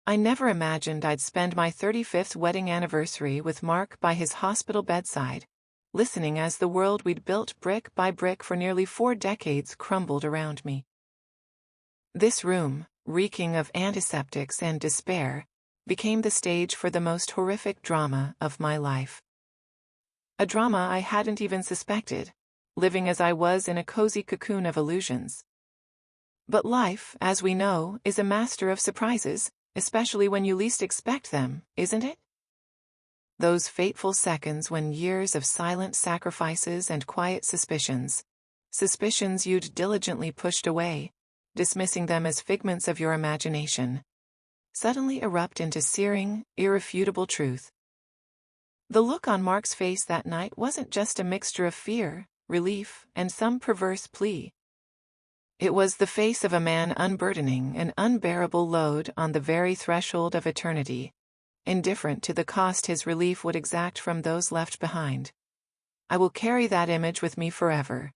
I never imagined I'd spend my 35th wedding anniversary with Mark by his hospital bedside, listening as the world we'd built brick by brick for nearly 4 decades crumbled around me. This room, reeking of antiseptics and despair, became the stage for the most horrific drama of my life. A drama I hadn't even suspected, living as I was in a cozy cocoon of illusions. But life, as we know, is a master of surprises, especially when you least expect them, isn't it? Those fateful seconds when years of silent sacrifices and quiet suspicions you'd diligently pushed away, dismissing them as figments of your imagination, suddenly erupt into searing, irrefutable truth. The look on Mark's face that night wasn't just a mixture of fear, relief, and some perverse plea. It was the face of a man unburdening an unbearable load on the very threshold of eternity, indifferent to the cost his relief would exact from those left behind. I will carry that image with me forever.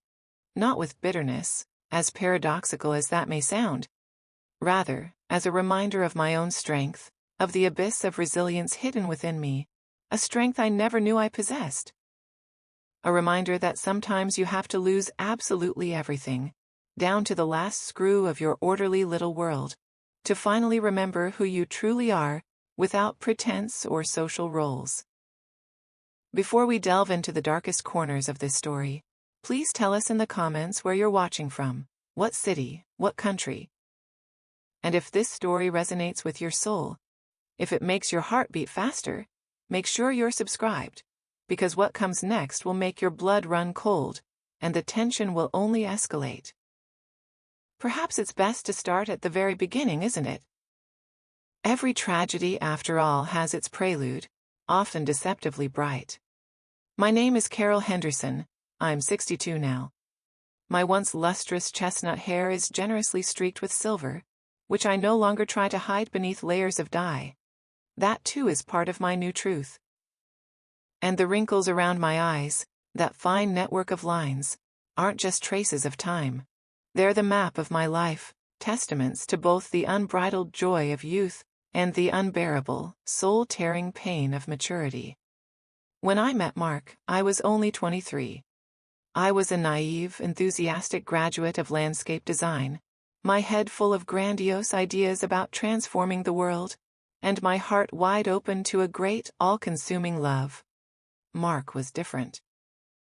Not with bitterness, as paradoxical as that may sound. Rather, as a reminder of my own strength, of the abyss of resilience hidden within me, a strength I never knew I possessed. A reminder that sometimes you have to lose absolutely everything, down to the last screw of your orderly little world, to finally remember who you truly are, without pretense or social roles. Before we delve into the darkest corners of this story, please tell us in the comments where you're watching from, what city, what country. And if this story resonates with your soul, if it makes your heart beat faster, make sure you're subscribed, because what comes next will make your blood run cold, and the tension will only escalate. Perhaps it's best to start at the very beginning, isn't it? Every tragedy, after all, has its prelude, often deceptively bright. My name is Carol Henderson. I'm 62 now. My once lustrous chestnut hair is generously streaked with silver, which I no longer try to hide beneath layers of dye. That too is part of my new truth. And the wrinkles around my eyes, that fine network of lines, aren't just traces of time. They're the map of my life, testaments to both the unbridled joy of youth and the unbearable, soul-tearing pain of maturity. When I met Mark, I was only 23. I was a naive, enthusiastic graduate of landscape design, my head full of grandiose ideas about transforming the world, and my heart wide open to a great, all-consuming love. Mark was different.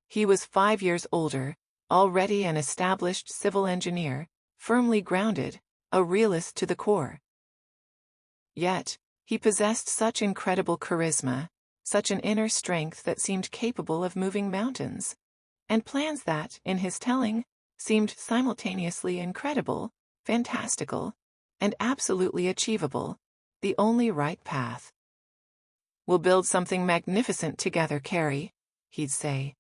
He was 5 years older, already an established civil engineer, firmly grounded, a realist to the core. Yet, he possessed such incredible charisma, such an inner strength that seemed capable of moving mountains, and plans that, in his telling, seemed simultaneously incredible, fantastical, and absolutely achievable, the only right path. "We'll build something magnificent together, Carrie," he'd say,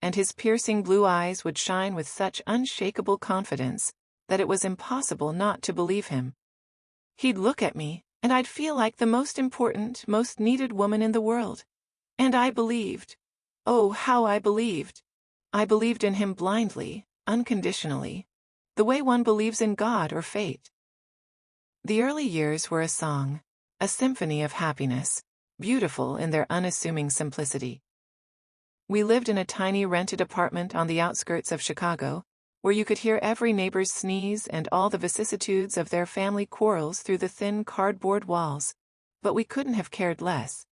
and his piercing blue eyes would shine with such unshakable confidence that it was impossible not to believe him. He'd look at me, and I'd feel like the most important, most needed woman in the world. And I believed. Oh, how I believed. I believed in him blindly, unconditionally, the way one believes in God or fate. The early years were a song, a symphony of happiness, beautiful in their unassuming simplicity. We lived in a tiny rented apartment on the outskirts of Chicago, where you could hear every neighbor's sneeze and all the vicissitudes of their family quarrels through the thin cardboard walls, but we couldn't have cared less.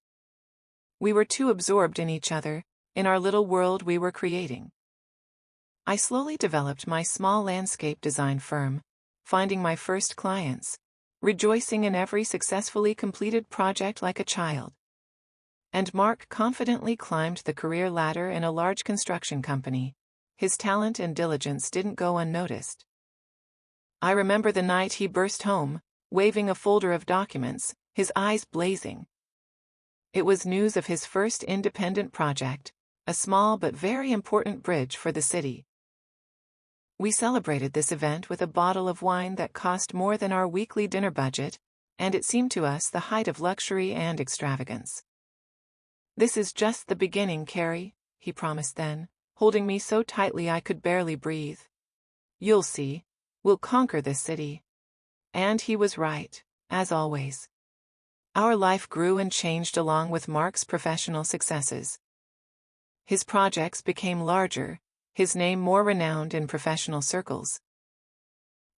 We were too absorbed in each other, in our little world we were creating. I slowly developed my small landscape design firm, finding my first clients, rejoicing in every successfully completed project like a child. And Mark confidently climbed the career ladder in a large construction company. His talent and diligence didn't go unnoticed. I remember the night he burst home, waving a folder of documents, his eyes blazing. It was news of his first independent project, a small but very important bridge for the city. We celebrated this event with a bottle of wine that cost more than our weekly dinner budget, and it seemed to us the height of luxury and extravagance. "This is just the beginning, Carrie," he promised then, holding me so tightly I could barely breathe. "You'll see. We'll conquer this city." And he was right, as always. Our life grew and changed along with Mark's professional successes. His projects became larger, his name more renowned in professional circles.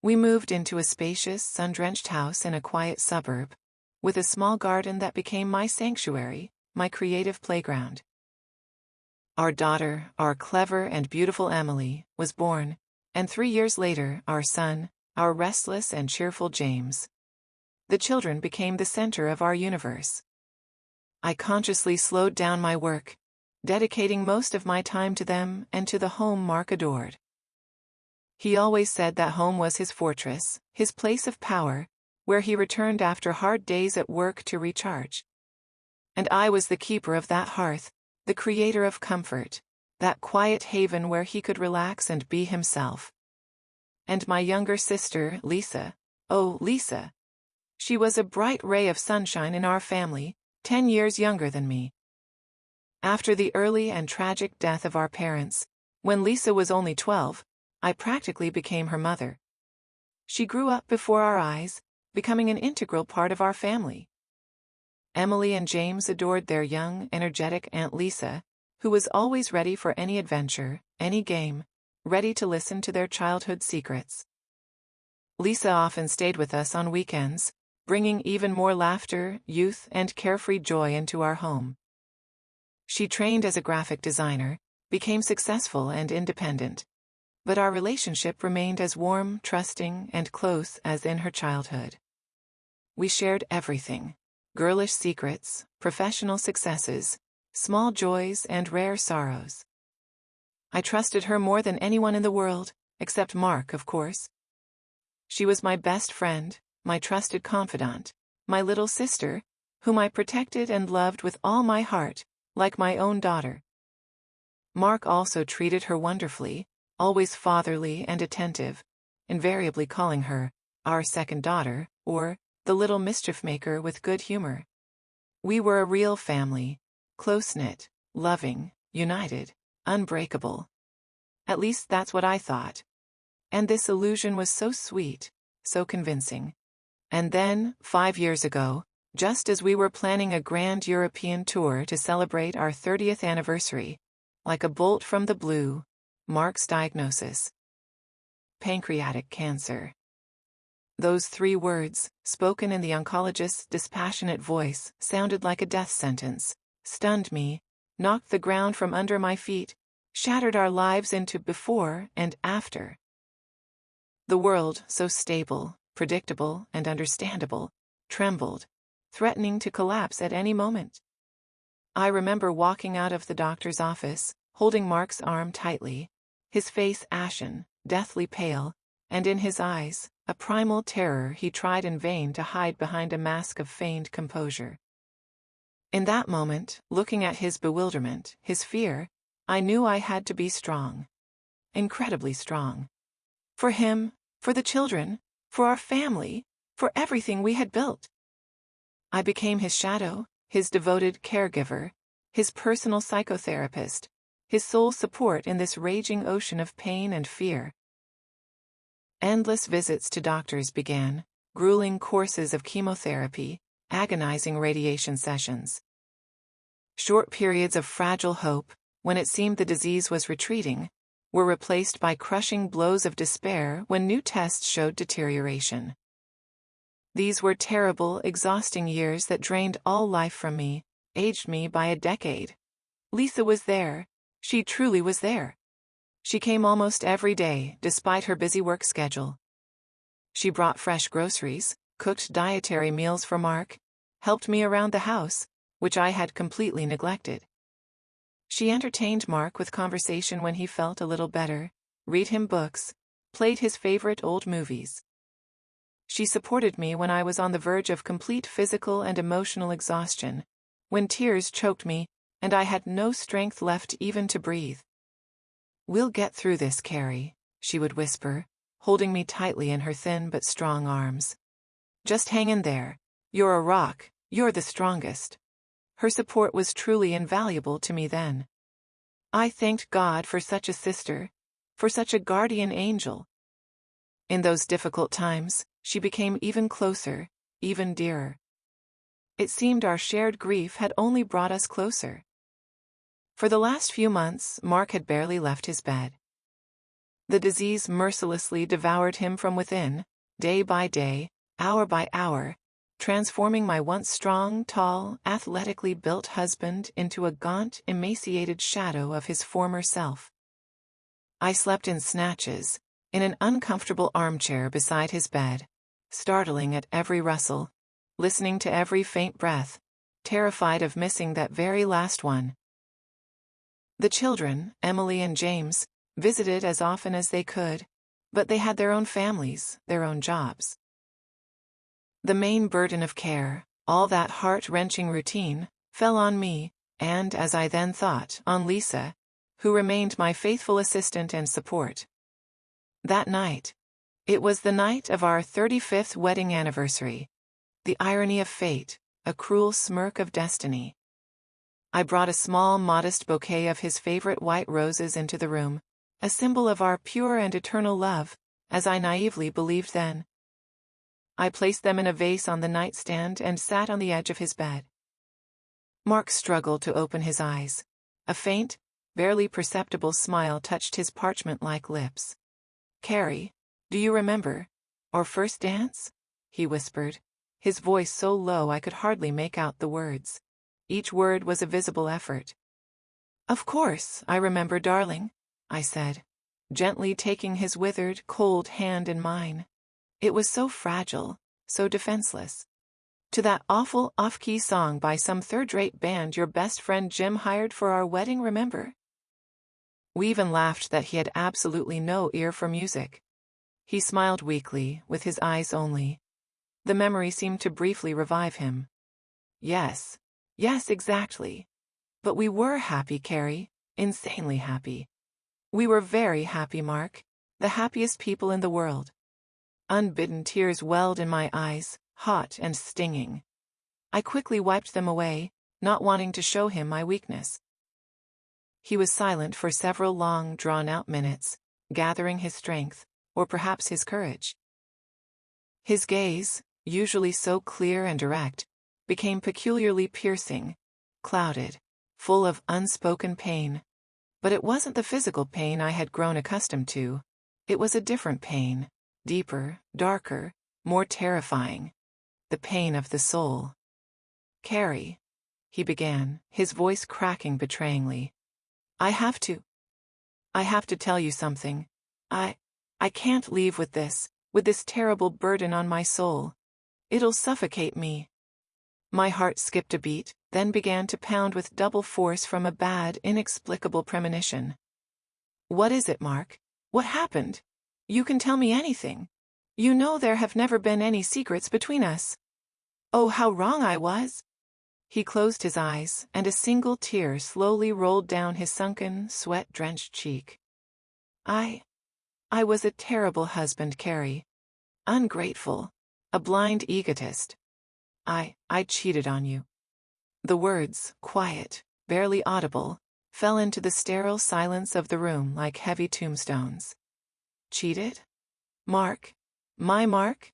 We moved into a spacious, sun-drenched house in a quiet suburb, with a small garden that became my sanctuary, my creative playground. Our daughter, our clever and beautiful Emily, was born, and 3 years later, our son, our restless and cheerful James. The children became the center of our universe. I consciously slowed down my work, dedicating most of my time to them and to the home Mark adored. He always said that home was his fortress, his place of power, where he returned after hard days at work to recharge. And I was the keeper of that hearth, the creator of comfort, that quiet haven where he could relax and be himself. And my younger sister, Lisa, oh, Lisa. She was a bright ray of sunshine in our family, 10 years younger than me. After the early and tragic death of our parents, when Lisa was only 12, I practically became her mother. She grew up before our eyes, becoming an integral part of our family. Emily and James adored their young, energetic Aunt Lisa, who was always ready for any adventure, any game, ready to listen to their childhood secrets. Lisa often stayed with us on weekends, bringing even more laughter, youth, and carefree joy into our home. She trained as a graphic designer, became successful and independent, but our relationship remained as warm, trusting, and close as in her childhood. We shared everything: girlish secrets, professional successes, small joys, and rare sorrows. I trusted her more than anyone in the world, except Mark, of course. She was my best friend, my trusted confidant, my little sister, whom I protected and loved with all my heart, like my own daughter. Mark also treated her wonderfully, always fatherly and attentive, invariably calling her our second daughter, or the little mischief maker with good humor. We were a real family, close-knit, loving, united, unbreakable. At least that's what I thought. And this illusion was so sweet, so convincing. And then, 5 years ago, just as we were planning a grand European tour to celebrate our 30th anniversary, like a bolt from the blue, Mark's diagnosis: pancreatic cancer. Those 3 words, spoken in the oncologist's dispassionate voice, sounded like a death sentence, stunned me, knocked the ground from under my feet, shattered our lives into before and after. The world, so stable, predictable, and understandable, trembled, threatening to collapse at any moment. I remember walking out of the doctor's office, holding Mark's arm tightly, his face ashen, deathly pale, and in his eyes, a primal terror he tried in vain to hide behind a mask of feigned composure. In that moment, looking at his bewilderment, his fear, I knew I had to be strong. Incredibly strong. For him, for the children, for our family, for everything we had built. I became his shadow, his devoted caregiver, his personal psychotherapist, his sole support in this raging ocean of pain and fear. Endless visits to doctors began, grueling courses of chemotherapy, agonizing radiation sessions. Short periods of fragile hope, when it seemed the disease was retreating, were replaced by crushing blows of despair when new tests showed deterioration. These were terrible, exhausting years that drained all life from me, aged me by a decade. Lisa was there. She truly was there. She came almost every day, despite her busy work schedule. She brought fresh groceries, cooked dietary meals for Mark, helped me around the house, which I had completely neglected. She entertained Mark with conversation when he felt a little better, read him books, played his favorite old movies. She supported me when I was on the verge of complete physical and emotional exhaustion, when tears choked me, and I had no strength left even to breathe. "We'll get through this, Carrie," she would whisper, holding me tightly in her thin but strong arms. "Just hang in there. You're a rock, you're the strongest." Her support was truly invaluable to me then. I thanked God for such a sister, for such a guardian angel. In those difficult times, she became even closer, even dearer. It seemed our shared grief had only brought us closer. For the last few months, Mark had barely left his bed. The disease mercilessly devoured him from within, day by day, hour by hour, transforming my once strong, tall, athletically built husband into a gaunt, emaciated shadow of his former self. I slept in snatches, in an uncomfortable armchair beside his bed, startling at every rustle, listening to every faint breath, terrified of missing that very last one. The children, Emily and James, visited as often as they could, but they had their own families, their own jobs. The main burden of care, all that heart-wrenching routine, fell on me, and, as I then thought, on Lisa, who remained my faithful assistant and support. That night. It was the night of our 35th wedding anniversary. The irony of fate, a cruel smirk of destiny. I brought a small, modest bouquet of his favorite white roses into the room, a symbol of our pure and eternal love, as I naively believed then. I placed them in a vase on the nightstand and sat on the edge of his bed. Mark struggled to open his eyes. A faint, barely perceptible smile touched his parchment-like lips. "Carrie, do you remember our first dance?" he whispered, his voice so low I could hardly make out the words. Each word was a visible effort. "Of course, I remember, darling," I said, gently taking his withered, cold hand in mine. It was so fragile, so defenseless. "To that awful off-key song by some third-rate band your best friend Jim hired for our wedding, remember?" We even laughed that he had absolutely no ear for music. He smiled weakly, with his eyes only. The memory seemed to briefly revive him. Yes, exactly. But we were happy, Carrie, insanely happy. We were very happy, Mark, the happiest people in the world. Unbidden tears welled in my eyes, hot and stinging. I quickly wiped them away, not wanting to show him my weakness. He was silent for several long, drawn-out minutes, gathering his strength, or perhaps his courage. His gaze, usually so clear and direct, became peculiarly piercing, clouded, full of unspoken pain. But it wasn't the physical pain I had grown accustomed to. It was a different pain, deeper, darker, more terrifying. The pain of the soul. "Carrie," he began, his voice cracking betrayingly. I have to tell you something. I can't leave with this terrible burden on my soul. It'll suffocate me." My heart skipped a beat, then began to pound with double force from a bad, inexplicable premonition. "What is it, Mark? What happened? You can tell me anything. You know there have never been any secrets between us." Oh, how wrong I was! He closed his eyes, and a single tear slowly rolled down his sunken, sweat-drenched cheek. I was a terrible husband, Carrie. Ungrateful. A blind egotist. I cheated on you." The words, quiet, barely audible, fell into the sterile silence of the room like heavy tombstones. Cheated? Mark? My Mark?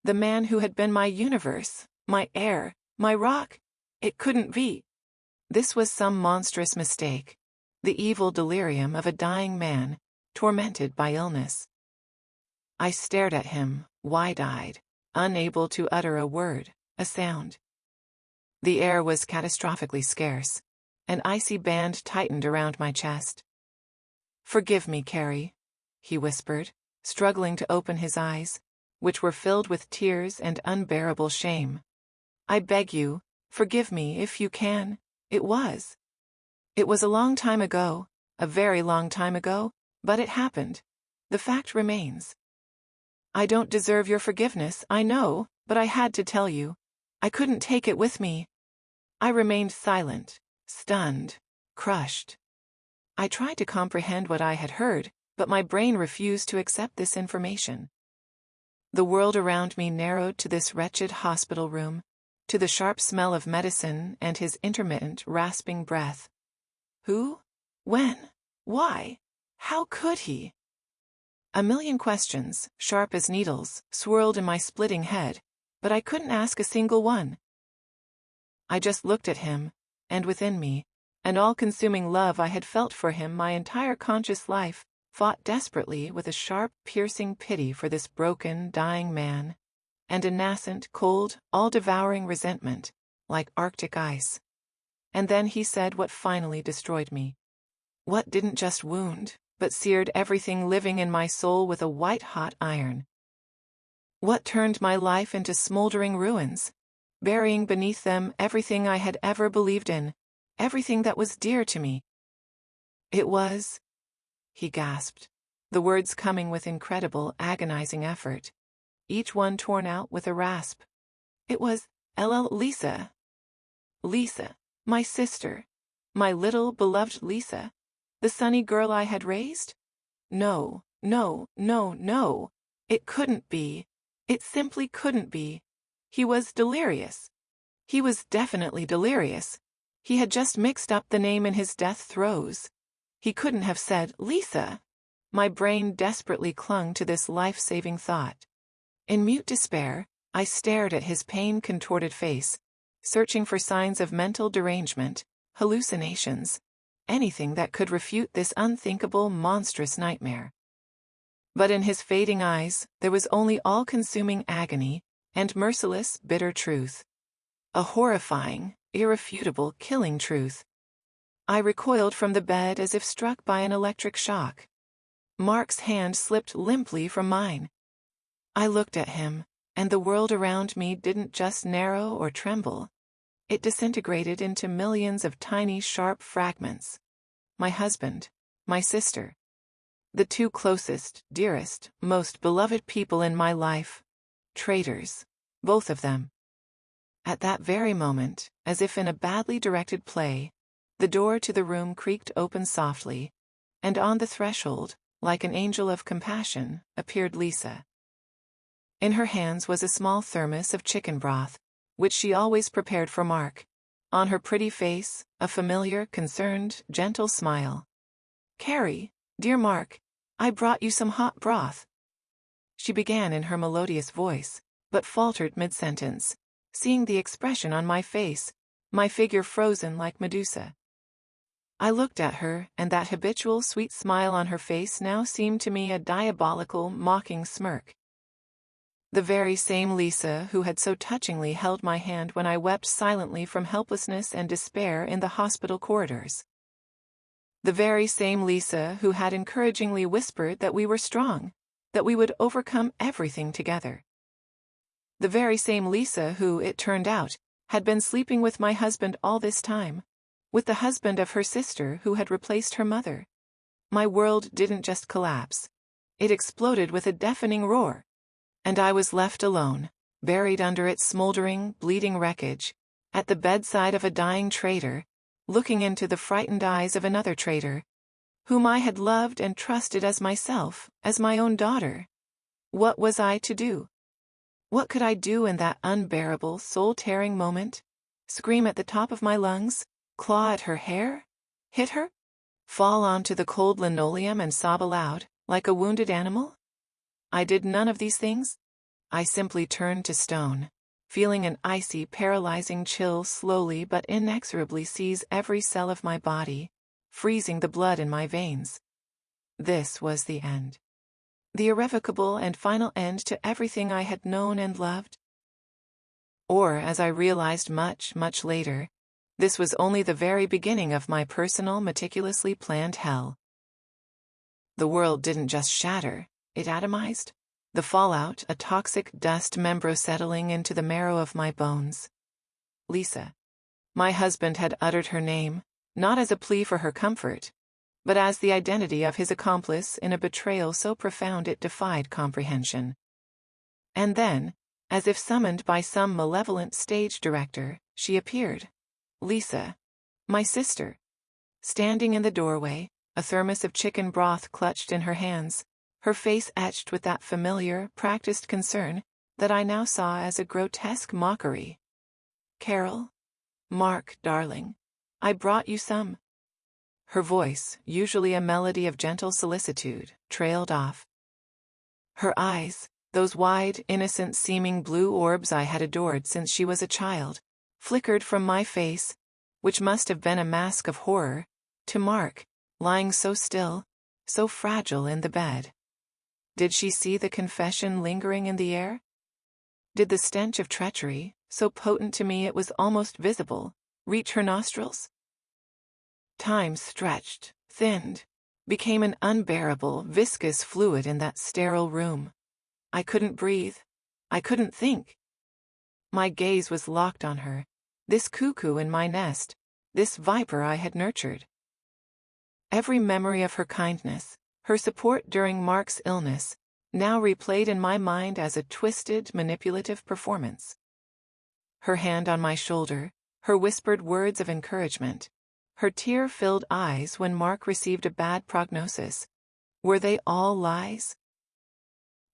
The man who had been my universe, my air, my rock? It couldn't be. This was some monstrous mistake, the evil delirium of a dying man, tormented by illness. I stared at him, wide-eyed, unable to utter a word, a sound. The air was catastrophically scarce. An icy band tightened around my chest. "Forgive me, Carrie," he whispered, struggling to open his eyes, which were filled with tears and unbearable shame. "I beg you, forgive me if you can. It was a long time ago, a very long time ago, but it happened. The fact remains. I don't deserve your forgiveness, I know, but I had to tell you. I couldn't take it with me." I remained silent, stunned, crushed. I tried to comprehend what I had heard, but my brain refused to accept this information. The world around me narrowed to this wretched hospital room, to the sharp smell of medicine and his intermittent, rasping breath. Who? When? Why? How could he? A million questions, sharp as needles, swirled in my splitting head, but I couldn't ask a single one. I just looked at him, and within me, an all-consuming love I had felt for him my entire conscious life, fought desperately with a sharp, piercing pity for this broken, dying man, and a nascent, cold, all-devouring resentment, like Arctic ice. And then he said what finally destroyed me. What didn't just wound, but seared everything living in my soul with a white-hot iron. What turned my life into smoldering ruins, burying beneath them everything I had ever believed in, everything that was dear to me. It was, he gasped, the words coming with incredible, agonizing effort, each one torn out with a rasp. It was, Lisa. Lisa, my sister, my little beloved Lisa, the sunny girl I had raised? No, no, no, no. It couldn't be. It simply couldn't be. He was delirious. He was definitely delirious. He had just mixed up the name in his death throes. He couldn't have said, Lisa. My brain desperately clung to this life-saving thought. In mute despair, I stared at his pain-contorted face, searching for signs of mental derangement, hallucinations, anything that could refute this unthinkable, monstrous nightmare. But in his fading eyes, there was only all-consuming agony and merciless, bitter truth. A horrifying, irrefutable, killing truth. I recoiled from the bed as if struck by an electric shock. Mark's hand slipped limply from mine. I looked at him, and the world around me didn't just narrow or tremble. It disintegrated into millions of tiny, sharp fragments. My husband, my sister. The two closest, dearest, most beloved people in my life. Traitors. Both of them. At that very moment, as if in a badly directed play, the door to the room creaked open softly, and on the threshold, like an angel of compassion, appeared Lisa. In her hands was a small thermos of chicken broth, which she always prepared for Mark. On her pretty face, a familiar, concerned, gentle smile. "Carrie, dear Mark, I brought you some hot broth," she began in her melodious voice, but faltered mid-sentence, seeing the expression on my face, my figure frozen like Medusa. I looked at her, and that habitual sweet smile on her face now seemed to me a diabolical, mocking smirk. The very same Lisa who had so touchingly held my hand when I wept silently from helplessness and despair in the hospital corridors. The very same Lisa who had encouragingly whispered that we were strong, that we would overcome everything together. The very same Lisa who, it turned out, had been sleeping with my husband all this time, with the husband of her sister who had replaced her mother. My world didn't just collapse. It exploded with a deafening roar. And I was left alone, buried under its smoldering, bleeding wreckage, at the bedside of a dying traitor, looking into the frightened eyes of another traitor, whom I had loved and trusted as myself, as my own daughter. What was I to do? What could I do in that unbearable, soul-tearing moment? Scream at the top of my lungs? Claw at her hair? Hit her? Fall onto the cold linoleum and sob aloud, like a wounded animal? I did none of these things. I simply turned to stone, feeling an icy, paralyzing chill slowly but inexorably seize every cell of my body, freezing the blood in my veins. This was the end. The irrevocable and final end to everything I had known and loved. Or, as I realized much, much later, this was only the very beginning of my personal, meticulously planned hell. The world didn't just shatter. It atomized. The fallout, a toxic dust membro settling into the marrow of my bones. Lisa. My husband had uttered her name, not as a plea for her comfort, but as the identity of his accomplice in a betrayal so profound it defied comprehension. And then, as if summoned by some malevolent stage director, she appeared. Lisa. My sister. Standing in the doorway, a thermos of chicken broth clutched in her hands, her face etched with that familiar, practiced concern that I now saw as a grotesque mockery. Carol? Mark, darling. I brought you some. Her voice, usually a melody of gentle solicitude, trailed off. Her eyes, those wide, innocent-seeming blue orbs I had adored since she was a child, flickered from my face, which must have been a mask of horror, to Mark, lying so still, so fragile in the bed. Did she see the confession lingering in the air? Did the stench of treachery, so potent to me it was almost visible, reach her nostrils? Time stretched, thinned, became an unbearable, viscous fluid in that sterile room. I couldn't breathe. I couldn't think. My gaze was locked on her, this cuckoo in my nest, this viper I had nurtured. Every memory of her kindness, her support during Mark's illness, now replayed in my mind as a twisted, manipulative performance. Her hand on my shoulder, her whispered words of encouragement, her tear-filled eyes when Mark received a bad prognosis. Were they all lies?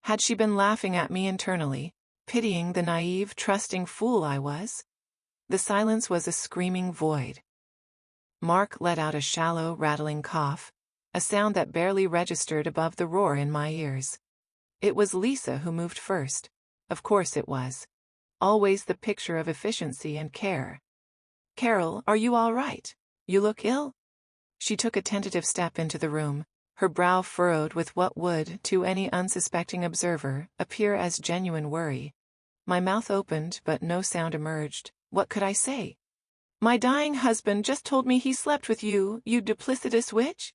Had she been laughing at me internally, pitying the naive, trusting fool I was? The silence was a screaming void. Mark let out a shallow, rattling cough, a sound that barely registered above the roar in my ears. It was Lisa who moved first. Of course it was. Always the picture of efficiency and care. "Carol, are you all right? You look ill?" She took a tentative step into the room, her brow furrowed with what would, to any unsuspecting observer, appear as genuine worry. My mouth opened but no sound emerged. What could I say? "My dying husband just told me he slept with you, you duplicitous witch.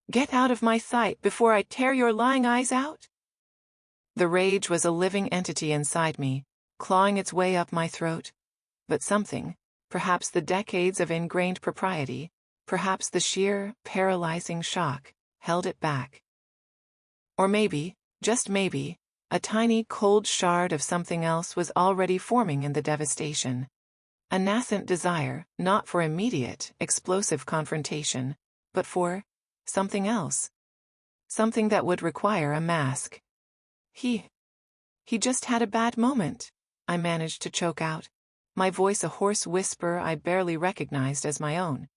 Get out of my sight before I tear your lying eyes out." The rage was a living entity inside me, clawing its way up my throat. But something, perhaps the decades of ingrained propriety, perhaps the sheer, paralyzing shock, held it back. Or maybe, just maybe, a tiny cold shard of something else was already forming in the devastation. A nascent desire, not for immediate, explosive confrontation, but for something else. Something that would require a mask. He just had a bad moment, I managed to choke out, my voice a hoarse whisper I barely recognized as my own.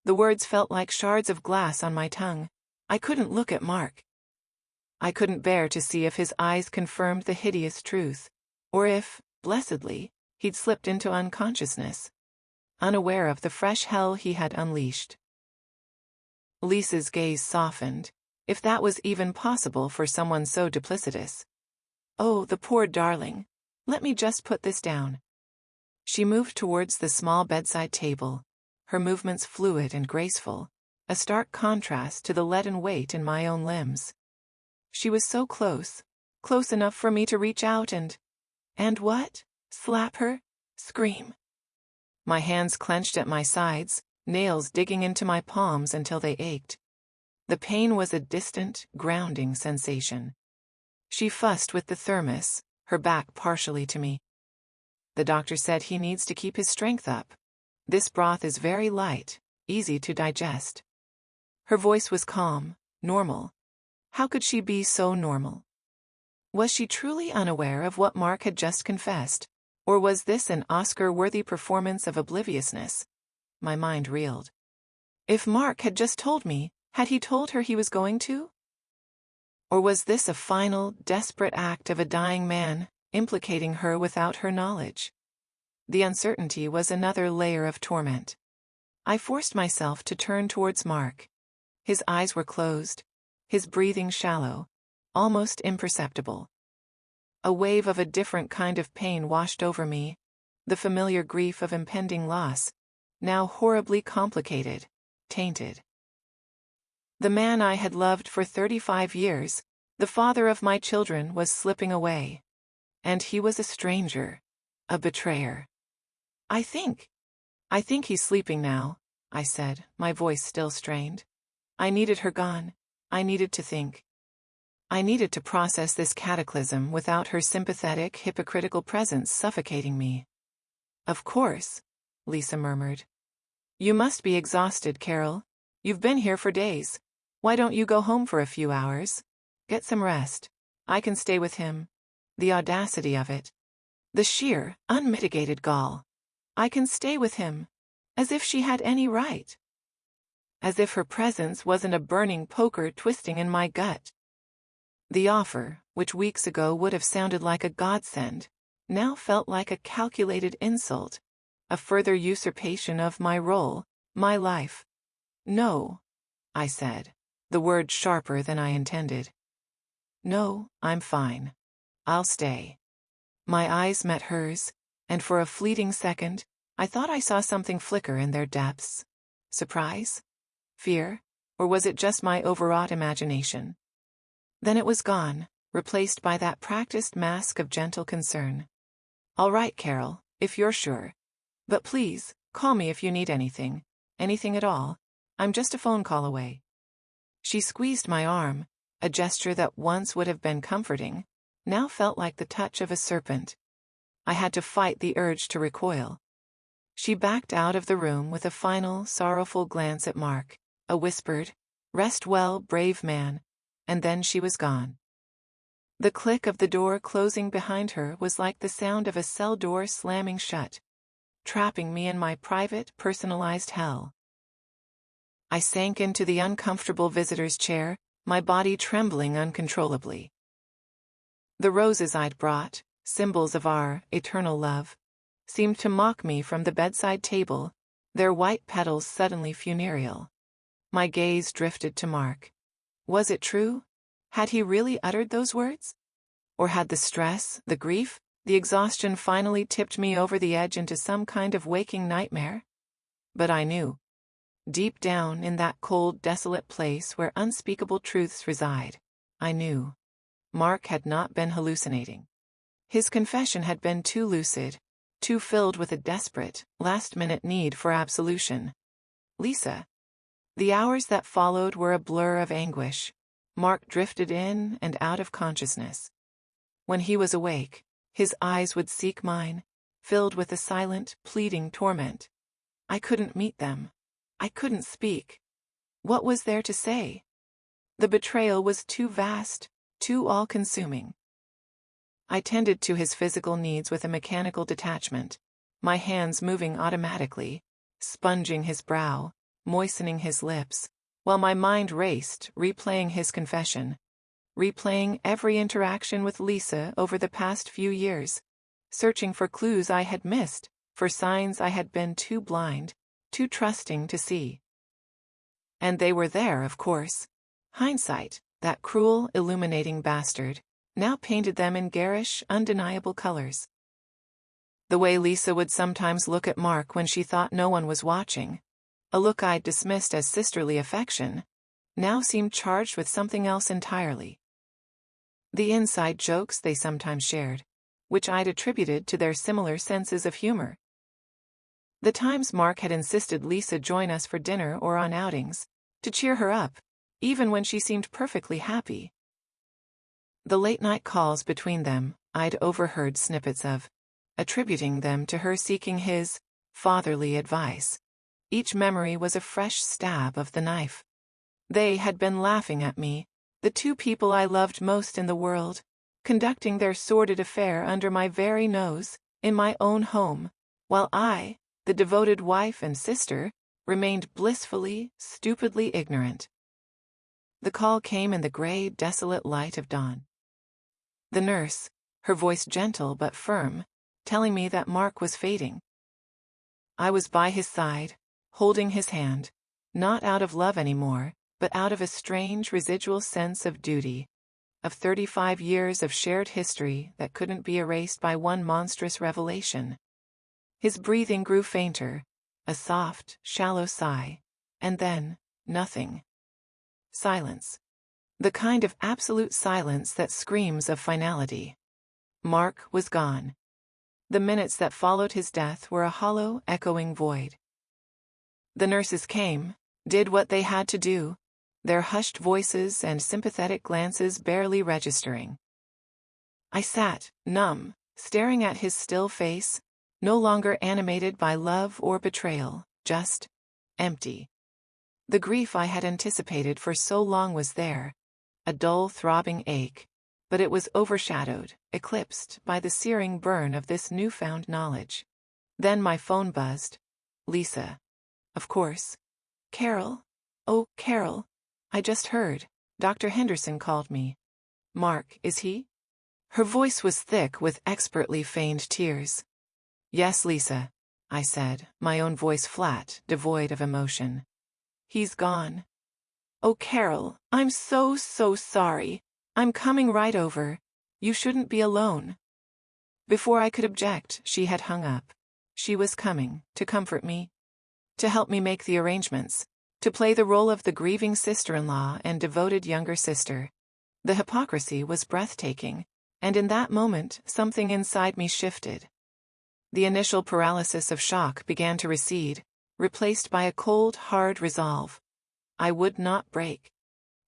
The words felt like shards of glass on my tongue. I couldn't look at Mark. I couldn't bear to see if his eyes confirmed the hideous truth, or if, blessedly, he'd slipped into unconsciousness, unaware of the fresh hell he had unleashed. Lisa's gaze softened, if that was even possible for someone so duplicitous. "Oh, the poor darling. Let me just put this down." She moved towards the small bedside table, her movements fluid and graceful, a stark contrast to the leaden weight in my own limbs. She was so close, close enough for me to reach out and what? Slap her? Scream. My hands clenched at my sides, nails digging into my palms until they ached. The pain was a distant, grounding sensation. She fussed with the thermos, her back partially to me. "The doctor said he needs to keep his strength up. This broth is very light, easy to digest." Her voice was calm, normal. How could she be so normal? Was she truly unaware of what Mark had just confessed, or was this an Oscar-worthy performance of obliviousness? My mind reeled. If Mark had just told me, had he told her he was going to? Or was this a final, desperate act of a dying man, implicating her without her knowledge? The uncertainty was another layer of torment. I forced myself to turn towards Mark. His eyes were closed, his breathing shallow, almost imperceptible. A wave of a different kind of pain washed over me, the familiar grief of impending loss, now horribly complicated, tainted. The man I had loved for 35 years, the father of my children, was slipping away. And he was a stranger, a betrayer. I think he's sleeping now," I said, my voice still strained. I needed her gone. I needed to think. I needed to process this cataclysm without her sympathetic, hypocritical presence suffocating me. "Of course," Lisa murmured. "You must be exhausted, Carol. You've been here for days. Why don't you go home for a few hours? Get some rest. I can stay with him." The audacity of it. The sheer, unmitigated gall. I can stay with him. As if she had any right. As if her presence wasn't a burning poker twisting in my gut. The offer, which weeks ago would have sounded like a godsend, now felt like a calculated insult, a further usurpation of my role, my life. "No," I said, the word sharper than I intended. "No, I'm fine. I'll stay." My eyes met hers, and for a fleeting second, I thought I saw something flicker in their depths. Surprise? Fear? Or was it just my overwrought imagination? Then it was gone, replaced by that practiced mask of gentle concern. "All right, Carol, if you're sure. But please, call me if you need anything. Anything at all. I'm just a phone call away." She squeezed my arm, a gesture that once would have been comforting, now felt like the touch of a serpent. I had to fight the urge to recoil. She backed out of the room with a final, sorrowful glance at Mark, a whispered, "Rest well, brave man," and then she was gone. The click of the door closing behind her was like the sound of a cell door slamming shut, trapping me in my private, personalized hell. I sank into the uncomfortable visitor's chair, my body trembling uncontrollably. The roses I'd brought, symbols of our eternal love, seemed to mock me from the bedside table, their white petals suddenly funereal. My gaze drifted to Mark. Was it true? Had he really uttered those words? Or had the stress, the grief, the exhaustion finally tipped me over the edge into some kind of waking nightmare? But I knew. Deep down in that cold, desolate place where unspeakable truths reside, I knew. Mark had not been hallucinating. His confession had been too lucid, too filled with a desperate, last-minute need for absolution. Lisa. The hours that followed were a blur of anguish. Mark drifted in and out of consciousness. When he was awake, his eyes would seek mine, filled with a silent, pleading torment. I couldn't meet them. I couldn't speak. What was there to say? The betrayal was too vast, too all-consuming. I tended to his physical needs with a mechanical detachment, my hands moving automatically, sponging his brow, moistening his lips, while my mind raced, replaying his confession, replaying every interaction with Lisa over the past few years, searching for clues I had missed, for signs I had been too blind, too trusting to see. And they were there, of course. Hindsight, that cruel, illuminating bastard, now painted them in garish, undeniable colors. The way Lisa would sometimes look at Mark when she thought no one was watching, a look I'd dismissed as sisterly affection, now seemed charged with something else entirely. The inside jokes they sometimes shared, which I'd attributed to their similar senses of humor. The times Mark had insisted Lisa join us for dinner or on outings, to cheer her up, even when she seemed perfectly happy. The late-night calls between them, I'd overheard snippets of, attributing them to her seeking his fatherly advice. Each memory was a fresh stab of the knife. They had been laughing at me, the two people I loved most in the world, conducting their sordid affair under my very nose, in my own home, while I, the devoted wife and sister, remained blissfully, stupidly ignorant. The call came in the gray, desolate light of dawn. The nurse, her voice gentle but firm, telling me that Mark was fading. I was by his side, holding his hand, not out of love anymore, but out of a strange residual sense of duty, of 35 years of shared history that couldn't be erased by one monstrous revelation. His breathing grew fainter, a soft, shallow sigh, and then, nothing. Silence. The kind of absolute silence that screams of finality. Mark was gone. The minutes that followed his death were a hollow, echoing void. The nurses came, did what they had to do, their hushed voices and sympathetic glances barely registering. I sat, numb, staring at his still face, no longer animated by love or betrayal, just empty. The grief I had anticipated for so long was there, a dull throbbing ache, but it was overshadowed, eclipsed by the searing burn of this newfound knowledge. Then my phone buzzed. Lisa. Of course. Carol? Oh, Carol. I just heard. Dr. Henderson called me. Mark, is he? Her voice was thick with expertly feigned tears. "Yes, Lisa," I said, my own voice flat, devoid of emotion. "He's gone." "Oh, Carol, I'm so sorry. I'm coming right over. You shouldn't be alone." Before I could object, she had hung up. She was coming, to comfort me, to help me make the arrangements, to play the role of the grieving sister-in-law and devoted younger sister. The hypocrisy was breathtaking, and in that moment, something inside me shifted. The initial paralysis of shock began to recede, replaced by a cold, hard resolve. I would not break.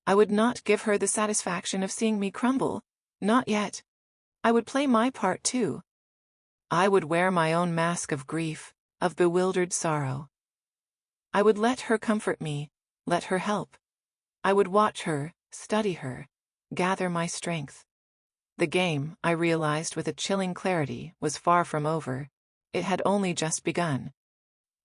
I would not give her the satisfaction of seeing me crumble. Not yet. I would play my part too. I would wear my own mask of grief, of bewildered sorrow. I would let her comfort me, let her help. I would watch her, study her, gather my strength. The game, I realized with a chilling clarity, was far from over. It had only just begun.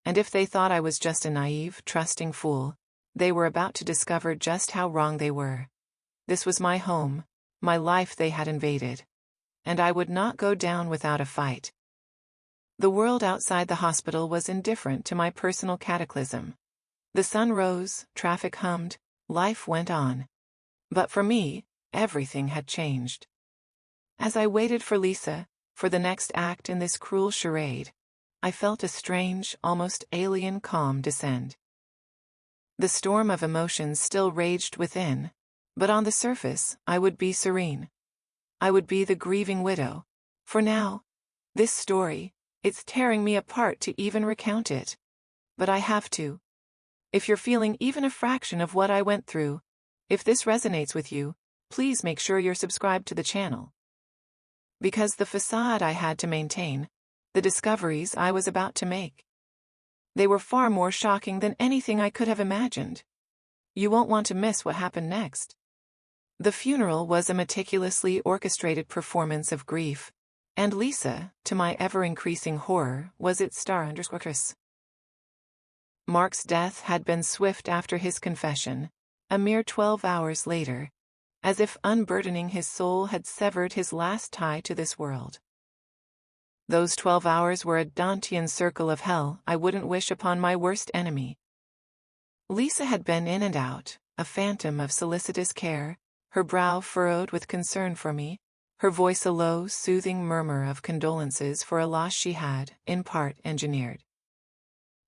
And if they thought I was just a naive, trusting fool, they were about to discover just how wrong they were. This was my home, my life they had invaded. And I would not go down without a fight. The world outside the hospital was indifferent to my personal cataclysm. The sun rose, traffic hummed, life went on. But for me, everything had changed. As I waited for Lisa, for the next act in this cruel charade, I felt a strange, almost alien calm descend. The storm of emotions still raged within, but on the surface, I would be serene. I would be the grieving widow. For now, this story, it's tearing me apart to even recount it. But I have to. If you're feeling even a fraction of what I went through, if this resonates with you, please make sure you're subscribed to the channel. Because the facade I had to maintain, the discoveries I was about to make, they were far more shocking than anything I could have imagined. You won't want to miss what happened next. The funeral was a meticulously orchestrated performance of grief, and Lisa, to my ever-increasing horror, was its star. Mark's death had been swift after his confession, a mere 12 hours later, as if unburdening his soul had severed his last tie to this world. Those 12 hours were a Dantean circle of hell I wouldn't wish upon my worst enemy. Lisa had been in and out, a phantom of solicitous care, her brow furrowed with concern for me, her voice a low, soothing murmur of condolences for a loss she had, in part, engineered.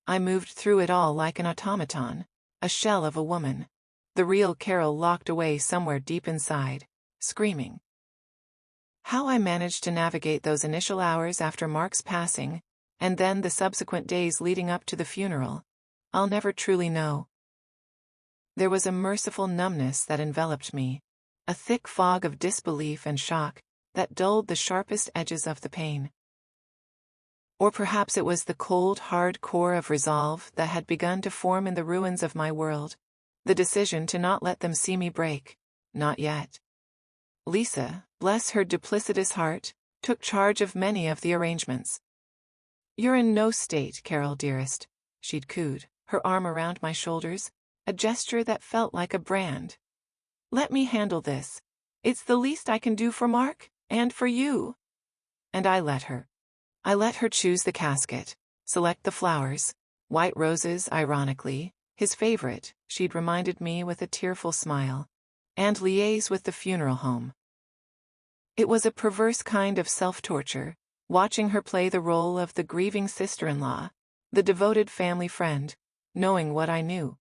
I moved through it all like an automaton, a shell of a woman, the real Carol locked away somewhere deep inside, screaming. How I managed to navigate those initial hours after Mark's passing, and then the subsequent days leading up to the funeral, I'll never truly know. There was a merciful numbness that enveloped me, a thick fog of disbelief and shock that dulled the sharpest edges of the pain. Or perhaps it was the cold, hard core of resolve that had begun to form in the ruins of my world, the decision to not let them see me break, not yet. Lisa, bless her duplicitous heart, took charge of many of the arrangements. "You're in no state, Carol dearest," she'd cooed, her arm around my shoulders, a gesture that felt like a brand. "Let me handle this. It's the least I can do for Mark, and for you." And I let her. I let her choose the casket, select the flowers, white roses, ironically, his favorite, she'd reminded me with a tearful smile, and liaise with the funeral home. It was a perverse kind of self-torture, watching her play the role of the grieving sister-in-law, the devoted family friend, knowing what I knew.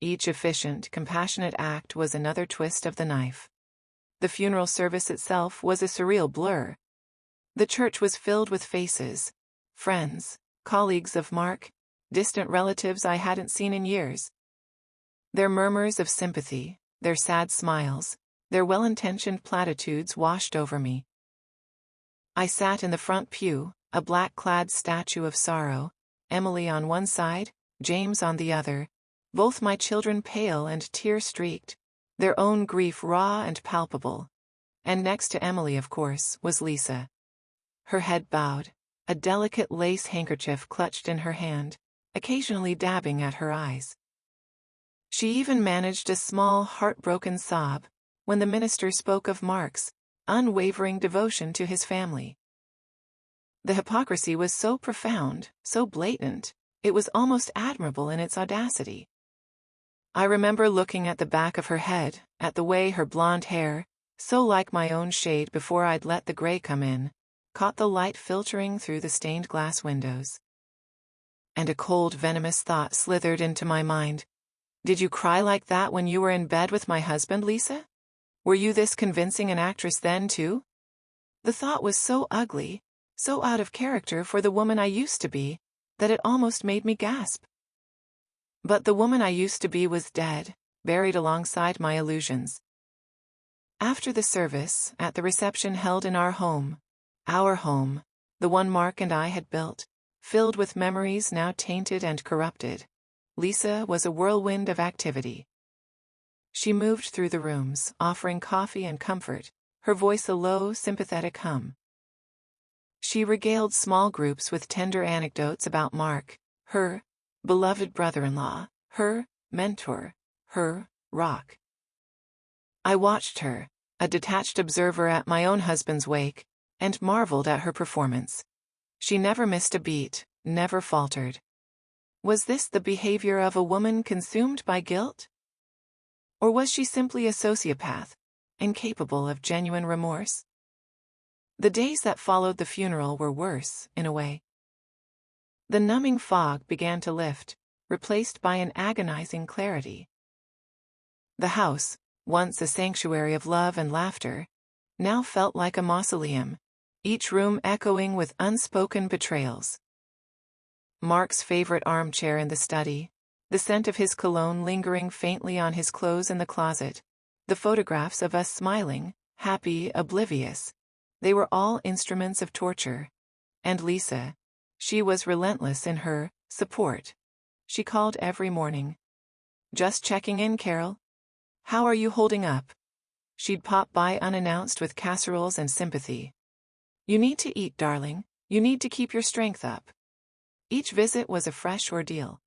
Each efficient, compassionate act was another twist of the knife. The funeral service itself was a surreal blur. The church was filled with faces, friends, colleagues of Mark, distant relatives I hadn't seen in years. Their murmurs of sympathy, their sad smiles, their well-intentioned platitudes washed over me. I sat in the front pew, a black-clad statue of sorrow, Emily on one side, James on the other, both my children pale and tear-streaked, their own grief raw and palpable. And next to Emily, of course, was Lisa. Her head bowed, a delicate lace handkerchief clutched in her hand, occasionally dabbing at her eyes. She even managed a small, heartbroken sob when the minister spoke of Mark's unwavering devotion to his family. The hypocrisy was so profound, so blatant, it was almost admirable in its audacity. I remember looking at the back of her head, at the way her blonde hair, so like my own shade before I'd let the gray come in, caught the light filtering through the stained glass windows. And a cold, venomous thought slithered into my mind. Did you cry like that when you were in bed with my husband, Lisa? Were you this convincing an actress then, too? The thought was so ugly, so out of character for the woman I used to be, that it almost made me gasp. But the woman I used to be was dead, buried alongside my illusions. After the service, at the reception held in our home, the one Mark and I had built, filled with memories now tainted and corrupted, Lisa was a whirlwind of activity. She moved through the rooms, offering coffee and comfort, her voice a low, sympathetic hum. She regaled small groups with tender anecdotes about Mark, her beloved brother-in-law, her mentor, her rock. I watched her, a detached observer at my own husband's wake, and marveled at her performance. She never missed a beat, never faltered. Was this the behavior of a woman consumed by guilt? Or was she simply a sociopath, incapable of genuine remorse? The days that followed the funeral were worse, in a way. The numbing fog began to lift, replaced by an agonizing clarity. The house, once a sanctuary of love and laughter, now felt like a mausoleum, each room echoing with unspoken betrayals. Mark's favorite armchair in the study, the scent of his cologne lingering faintly on his clothes in the closet, the photographs of us smiling, happy, oblivious, they were all instruments of torture. And Lisa, she was relentless in her support. She called every morning. "Just checking in, Carol. How are you holding up?" She'd pop by unannounced with casseroles and sympathy. "You need to eat, darling. You need to keep your strength up." Each visit was a fresh ordeal.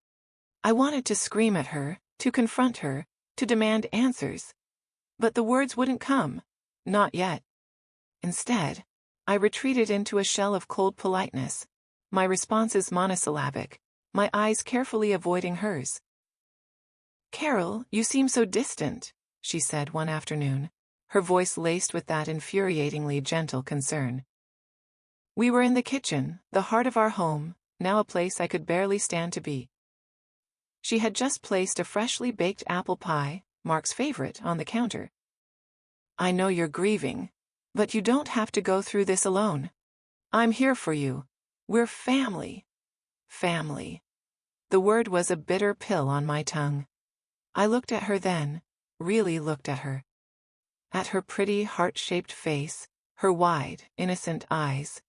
I wanted to scream at her, to confront her, to demand answers. But the words wouldn't come. Not yet. Instead, I retreated into a shell of cold politeness, my responses monosyllabic, my eyes carefully avoiding hers. "Carol, you seem so distant," she said one afternoon, her voice laced with that infuriatingly gentle concern. We were in the kitchen, the heart of our home, now a place I could barely stand to be. She had just placed a freshly baked apple pie, Mark's favorite, on the counter. "I know you're grieving, but you don't have to go through this alone. I'm here for you. We're family." Family. The word was a bitter pill on my tongue. I looked at her then, really looked at her. At her pretty heart-shaped face, her wide, innocent eyes.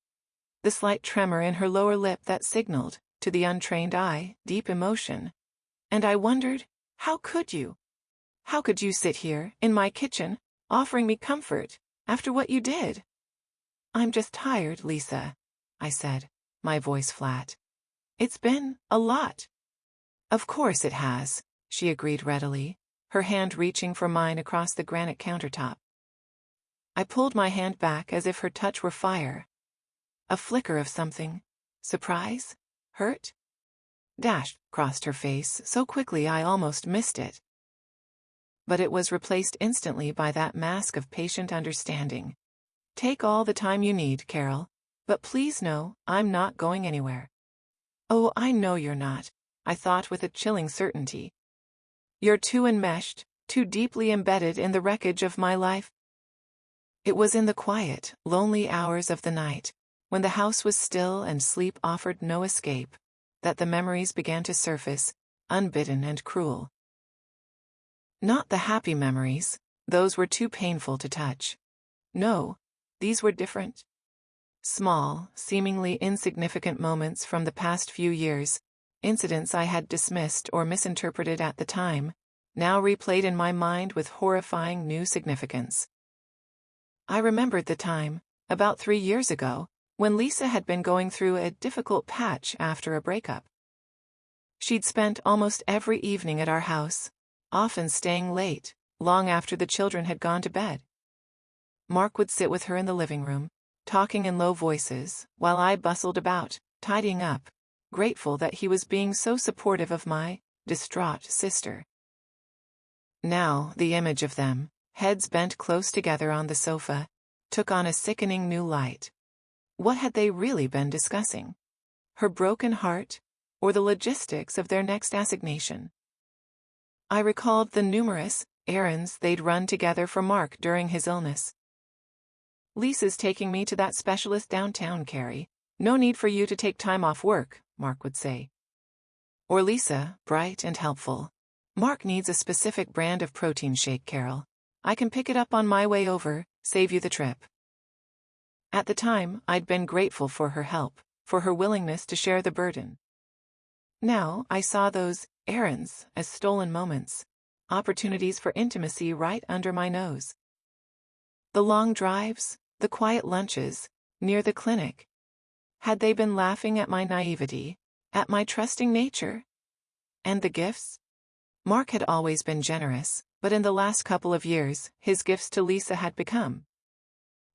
The slight tremor in her lower lip that signaled, to the untrained eye, deep emotion. And I wondered, how could you? How could you sit here, in my kitchen, offering me comfort, after what you did? "I'm just tired, Lisa," I said, my voice flat. "It's been a lot." "Of course it has," she agreed readily, her hand reaching for mine across the granite countertop. I pulled my hand back as if her touch were fire. A flicker of something. Surprise? Hurt? Dashed crossed her face so quickly I almost missed it. But it was replaced instantly by that mask of patient understanding. "Take all the time you need, Carol, but please know, I'm not going anywhere." "Oh, I know you're not," I thought with a chilling certainty. "You're too enmeshed, too deeply embedded in the wreckage of my life." It was in the quiet, lonely hours of the night, when the house was still and sleep offered no escape, that the memories began to surface, unbidden and cruel. Not the happy memories, those were too painful to touch. No, these were different. Small, seemingly insignificant moments from the past few years, incidents I had dismissed or misinterpreted at the time, now replayed in my mind with horrifying new significance. I remembered the time, about 3 years ago, when Lisa had been going through a difficult patch after a breakup. She'd spent almost every evening at our house, often staying late, long after the children had gone to bed. Mark would sit with her in the living room, talking in low voices, while I bustled about, tidying up, grateful that he was being so supportive of my distraught sister. Now, the image of them, heads bent close together on the sofa, took on a sickening new light. What had they really been discussing? Her broken heart, or the logistics of their next assignation? I recalled the numerous errands they'd run together for Mark during his illness. "Lisa's taking me to that specialist downtown, Carrie. No need for you to take time off work," Mark would say. Or Lisa, bright and helpful. "Mark needs a specific brand of protein shake, Carol. I can pick it up on my way over, save you the trip." At the time, I'd been grateful for her help, for her willingness to share the burden. Now, I saw those errands as stolen moments, opportunities for intimacy right under my nose. The long drives, the quiet lunches, near the clinic. Had they been laughing at my naivety, at my trusting nature? And the gifts? Mark had always been generous, but in the last couple of years, his gifts to Lisa had become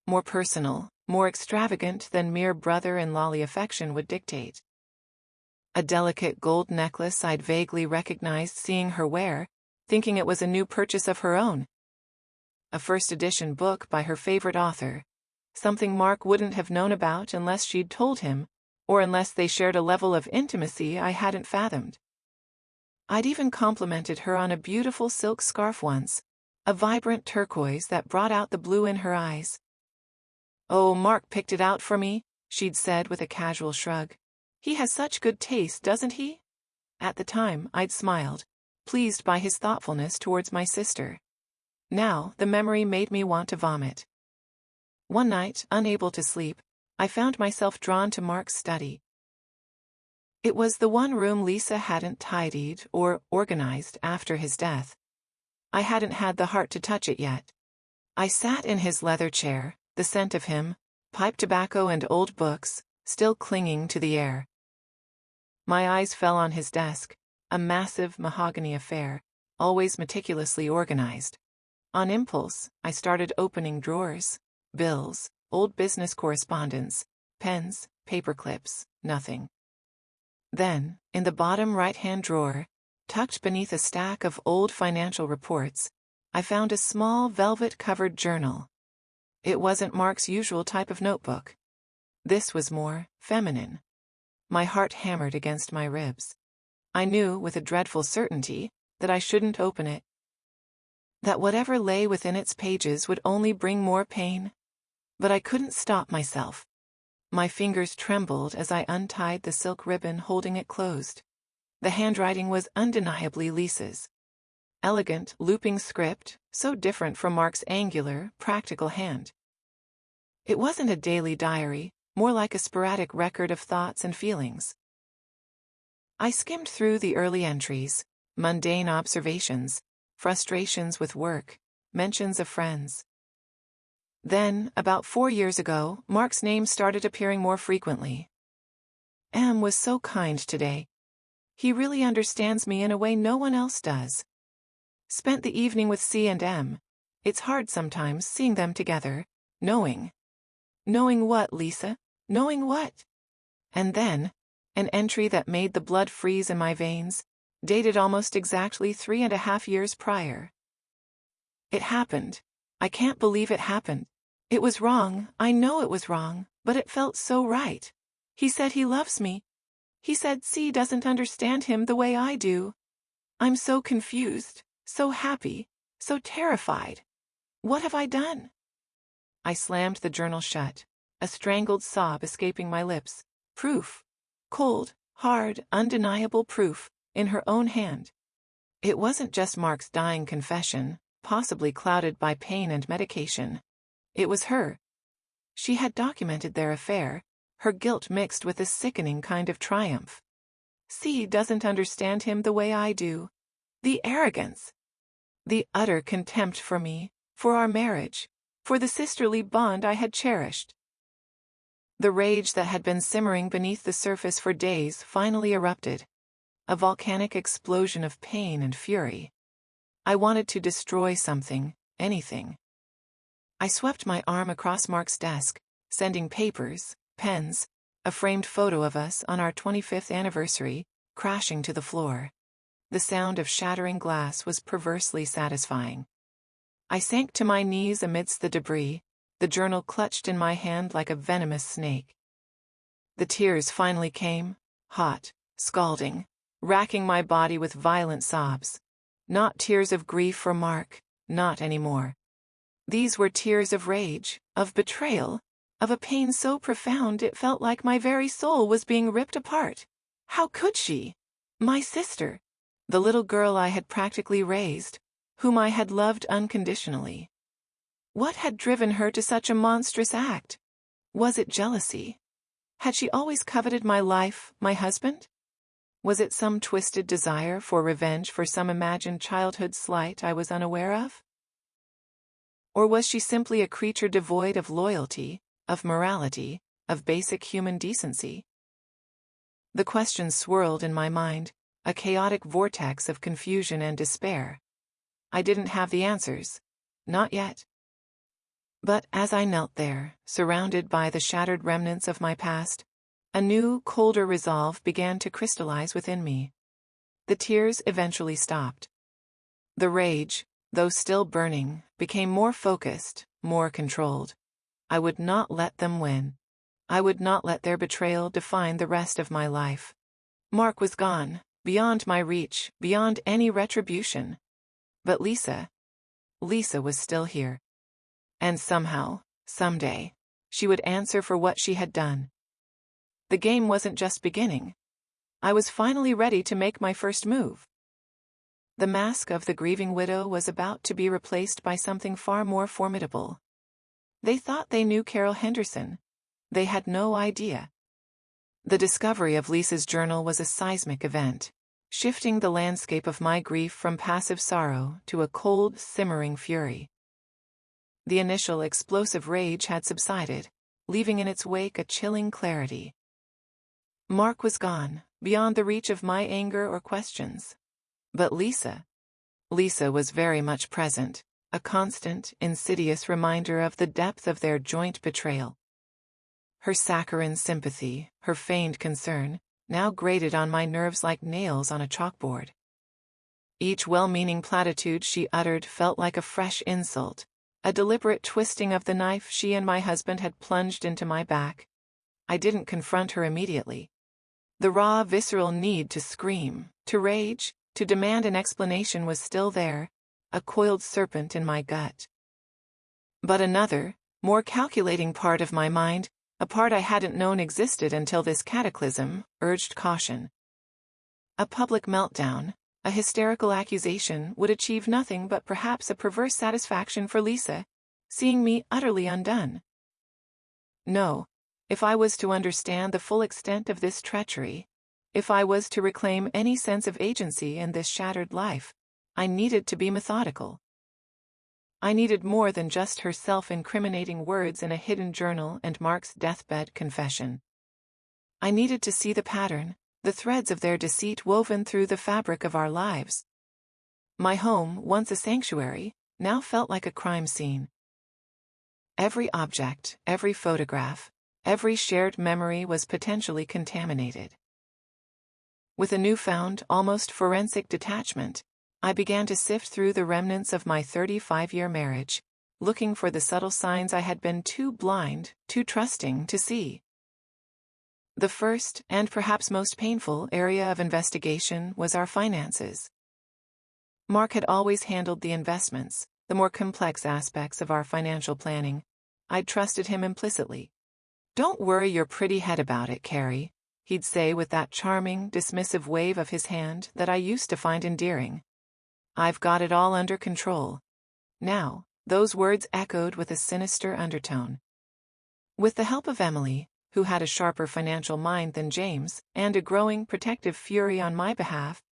more personal, more extravagant than mere brother-in-lawly affection would dictate. A delicate gold necklace I'd vaguely recognized seeing her wear, thinking it was a new purchase of her own. A first-edition book by her favorite author, something Mark wouldn't have known about unless she'd told him, or unless they shared a level of intimacy I hadn't fathomed. I'd even complimented her on a beautiful silk scarf once, a vibrant turquoise that brought out the blue in her eyes. "Oh, Mark picked it out for me," she'd said with a casual shrug. "He has such good taste, doesn't he?" At the time, I'd smiled, pleased by his thoughtfulness towards my sister. Now, the memory made me want to vomit. One night, unable to sleep, I found myself drawn to Mark's study. It was the one room Lisa hadn't tidied or organized after his death. I hadn't had the heart to touch it yet. I sat in his leather chair, the scent of him, pipe tobacco and old books, still clinging to the air. My eyes fell on his desk, a massive mahogany affair, always meticulously organized. On impulse, I started opening drawers, bills, old business correspondence, pens, paper clips, nothing. Then, in the bottom right-hand drawer, tucked beneath a stack of old financial reports, I found a small velvet-covered journal. It wasn't Mark's usual type of notebook. This was more feminine. My heart hammered against my ribs. I knew with a dreadful certainty that I shouldn't open it. That whatever lay within its pages would only bring more pain. But I couldn't stop myself. My fingers trembled as I untied the silk ribbon holding it closed. The handwriting was undeniably Lisa's. Elegant, looping script, so different from Mark's angular, practical hand. It wasn't a daily diary, more like a sporadic record of thoughts and feelings. I skimmed through the early entries, mundane observations, frustrations with work, mentions of friends. Then, about 4 years ago, Mark's name started appearing more frequently. "M was so kind today. He really understands me in a way no one else does. Spent the evening with C and M. It's hard sometimes seeing them together, knowing. Knowing what, Lisa? Knowing what?" And then, an entry that made the blood freeze in my veins, dated almost exactly 3.5 years prior. "It happened. I can't believe it happened. It was wrong, I know it was wrong, but it felt so right. He said he loves me. He said C doesn't understand him the way I do. I'm so confused, so happy, so terrified. What have I done?" I slammed the journal shut, a strangled sob escaping my lips. Proof. Cold, hard, undeniable proof, in her own hand. It wasn't just Mark's dying confession, possibly clouded by pain and medication. It was her. She had documented their affair, her guilt mixed with a sickening kind of triumph. C doesn't understand him the way I do. The arrogance. The utter contempt for me, for our marriage, for the sisterly bond I had cherished. The rage that had been simmering beneath the surface for days finally erupted. A volcanic explosion of pain and fury. I wanted to destroy something, anything. I swept my arm across Mark's desk, sending papers, pens, a framed photo of us on our 25th anniversary, crashing to the floor. The sound of shattering glass was perversely satisfying. I sank to my knees amidst the debris, the journal clutched in my hand like a venomous snake. The tears finally came, hot, scalding, racking my body with violent sobs. Not tears of grief for Mark, not anymore. These were tears of rage, of betrayal, of a pain so profound it felt like my very soul was being ripped apart. How could she? My sister, the little girl I had practically raised, whom I had loved unconditionally. What had driven her to such a monstrous act? Was it jealousy? Had she always coveted my life, my husband? Was it some twisted desire for revenge for some imagined childhood slight I was unaware of? Or was she simply a creature devoid of loyalty, of morality, of basic human decency? The questions swirled in my mind, a chaotic vortex of confusion and despair. I didn't have the answers. Not yet. But as I knelt there, surrounded by the shattered remnants of my past, a new, colder resolve began to crystallize within me. The tears eventually stopped. The rage, though still burning, became more focused, more controlled. I would not let them win. I would not let their betrayal define the rest of my life. Mark was gone, beyond my reach, beyond any retribution. But Lisa was still here. And somehow, someday, she would answer for what she had done. The game wasn't just beginning. I was finally ready to make my first move. The mask of the grieving widow was about to be replaced by something far more formidable. They thought they knew Carol Henderson. They had no idea. The discovery of Lisa's journal was a seismic event, shifting the landscape of my grief from passive sorrow to a cold, simmering fury. The initial explosive rage had subsided, leaving in its wake a chilling clarity. Mark was gone, beyond the reach of my anger or questions. But Lisa was very much present, a constant, insidious reminder of the depth of their joint betrayal. Her saccharine sympathy, her feigned concern, now grated on my nerves like nails on a chalkboard. Each well-meaning platitude she uttered felt like a fresh insult, a deliberate twisting of the knife she and my husband had plunged into my back. I didn't confront her immediately. The raw, visceral need to scream, to rage, to demand an explanation was still there, a coiled serpent in my gut. But another, more calculating part of my mind, a part I hadn't known existed until this cataclysm, urged caution. A public meltdown, a hysterical accusation would achieve nothing but perhaps a perverse satisfaction for Lisa, seeing me utterly undone. No, if I was to understand the full extent of this treachery, if I was to reclaim any sense of agency in this shattered life, I needed to be methodical. I needed more than just her self-incriminating words in a hidden journal and Mark's deathbed confession. I needed to see the pattern, the threads of their deceit woven through the fabric of our lives. My home, once a sanctuary, now felt like a crime scene. Every object, every photograph, every shared memory was potentially contaminated. With a newfound, almost forensic detachment, I began to sift through the remnants of my 35-year marriage, looking for the subtle signs I had been too blind, too trusting to see. The first, and perhaps most painful, area of investigation was our finances. Mark had always handled the investments, the more complex aspects of our financial planning. I'd trusted him implicitly. "Don't worry your pretty head about it, Carrie," he'd say with that charming, dismissive wave of his hand that I used to find endearing. "I've got it all under control." Now, those words echoed with a sinister undertone. With the help of Emily, who had a sharper financial mind than James, and a growing protective fury on my behalf,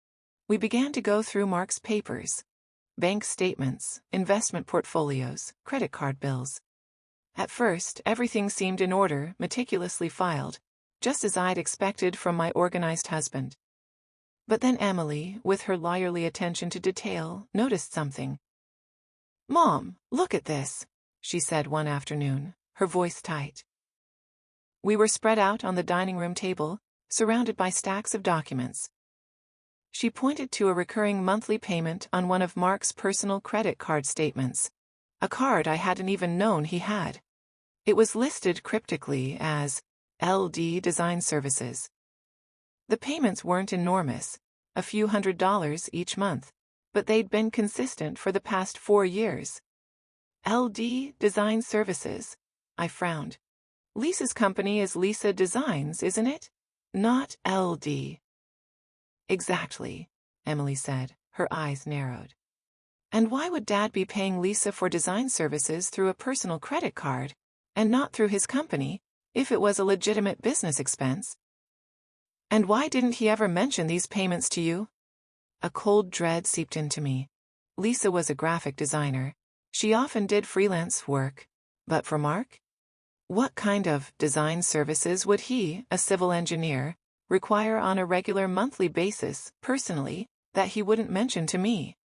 we began to go through Mark's papers. Bank statements, investment portfolios, credit card bills. At first, everything seemed in order, meticulously filed, just as I'd expected from my organized husband. But then Emily, with her lawyerly attention to detail, noticed something. "Mom, look at this," she said one afternoon, her voice tight. We were spread out on the dining room table, surrounded by stacks of documents. She pointed to a recurring monthly payment on one of Mark's personal credit card statements, a card I hadn't even known he had. It was listed cryptically as LD Design Services. The payments weren't enormous, a few $100s each month, but they'd been consistent for the past 4 years. LD Design Services, I frowned. Lisa's company is Lisa Designs, isn't it? Not LD. Exactly, Emily said, her eyes narrowed. And why would Dad be paying Lisa for design services through a personal credit card, and not through his company, if it was a legitimate business expense? And why didn't he ever mention these payments to you? A cold dread seeped into me. Lisa was a graphic designer. She often did freelance work. But for Mark? What kind of design services would he, a civil engineer, require on a regular monthly basis, personally, that he wouldn't mention to me?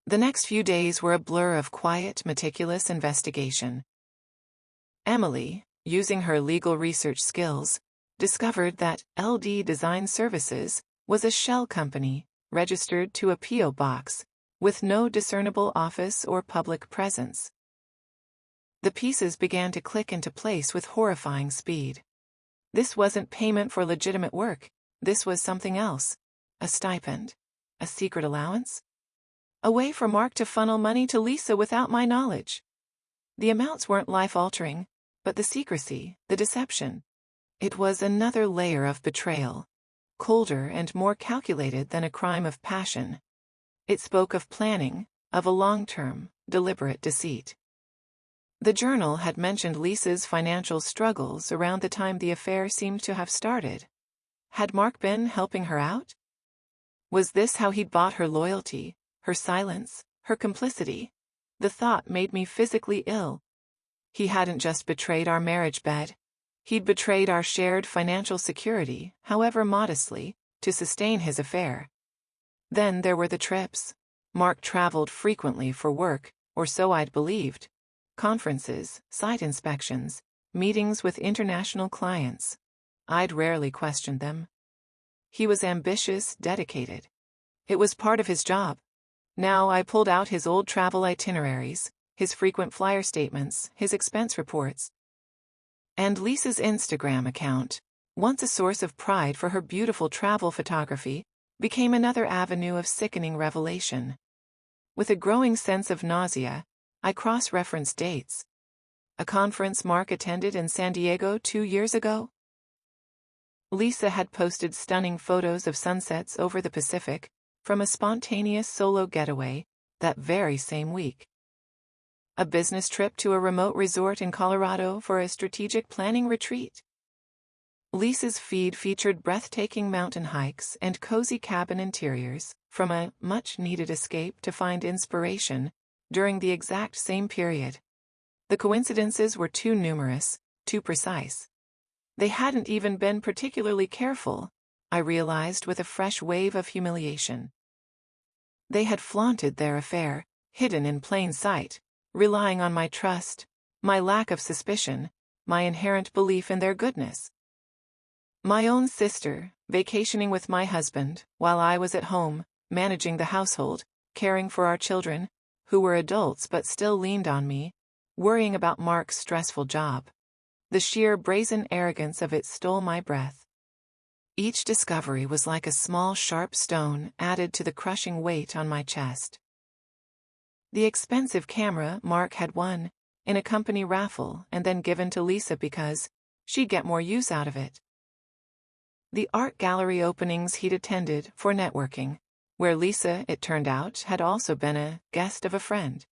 The next few days were a blur of quiet, meticulous investigation. Emily, using her legal research skills, discovered that LD Design Services was a shell company, registered to a P.O. box, with no discernible office or public presence. The pieces began to click into place with horrifying speed. This wasn't payment for legitimate work, this was something else. A stipend? A secret allowance? A way for Mark to funnel money to Lisa without my knowledge. The amounts weren't life-altering, but the secrecy, the deception. It was another layer of betrayal, colder and more calculated than a crime of passion. It spoke of planning, of a long-term, deliberate deceit. The journal had mentioned Lisa's financial struggles around the time the affair seemed to have started. Had Mark been helping her out? Was this how he'd bought her loyalty, her silence, her complicity? The thought made me physically ill. He hadn't just betrayed our marriage bed. He'd betrayed our shared financial security, however modestly, to sustain his affair. Then there were the trips. Mark traveled frequently for work, or so I'd believed. Conferences, site inspections, meetings with international clients. I'd rarely questioned them. He was ambitious, dedicated. It was part of his job. Now I pulled out his old travel itineraries, his frequent flyer statements, his expense reports. And Lisa's Instagram account, once a source of pride for her beautiful travel photography, became another avenue of sickening revelation. With a growing sense of nausea, I cross-referenced dates. A conference Mark attended in San Diego 2 years ago? Lisa had posted stunning photos of sunsets over the Pacific, from a spontaneous solo getaway, that very same week. A business trip to a remote resort in Colorado for a strategic planning retreat. Lisa's feed featured breathtaking mountain hikes and cozy cabin interiors, from a much-needed escape to find inspiration, during the exact same period. The coincidences were too numerous, too precise. They hadn't even been particularly careful, I realized with a fresh wave of humiliation. They had flaunted their affair, hidden in plain sight, relying on my trust, my lack of suspicion, my inherent belief in their goodness. My own sister, vacationing with my husband, while I was at home, managing the household, caring for our children, who were adults but still leaned on me, worrying about Mark's stressful job. The sheer brazen arrogance of it stole my breath. Each discovery was like a small sharp stone added to the crushing weight on my chest. The expensive camera Mark had won, in a company raffle and then given to Lisa because she'd get more use out of it. The art gallery openings he'd attended for networking, where Lisa, it turned out, had also been a guest of a friend.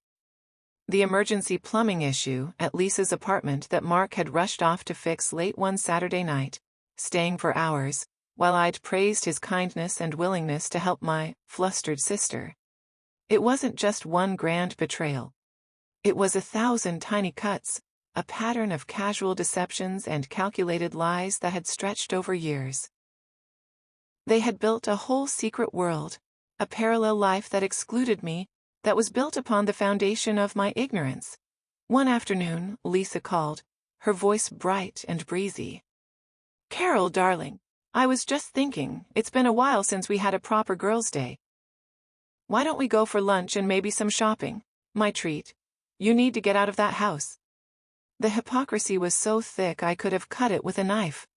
The emergency plumbing issue at Lisa's apartment that Mark had rushed off to fix late one Saturday night, staying for hours, while I'd praised his kindness and willingness to help my flustered sister. It wasn't just one grand betrayal. It was 1,000 tiny cuts, a pattern of casual deceptions and calculated lies that had stretched over years. They had built a whole secret world, a parallel life that excluded me, that was built upon the foundation of my ignorance. One afternoon, Lisa called, her voice bright and breezy. "Carol, darling, I was just thinking, it's been a while since we had a proper girls' day. Why don't we go for lunch and maybe some shopping? My treat. You need to get out of that house." The hypocrisy was so thick I could have cut it with a knife.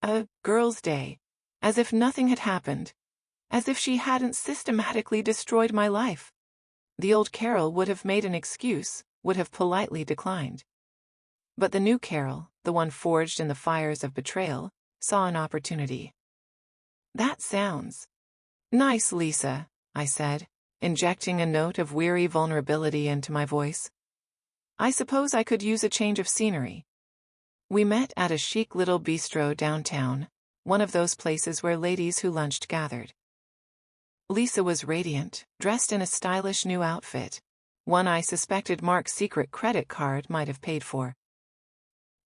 A girls' day. As if nothing had happened. As if she hadn't systematically destroyed my life. The old Carol would have made an excuse, would have politely declined. But the new Carol, the one forged in the fires of betrayal, saw an opportunity. "That sounds nice, Lisa," I said, injecting a note of weary vulnerability into my voice. "I suppose I could use a change of scenery." We met at a chic little bistro downtown, one of those places where ladies who lunched gathered. Lisa was radiant, dressed in a stylish new outfit, one I suspected Mark's secret credit card might have paid for.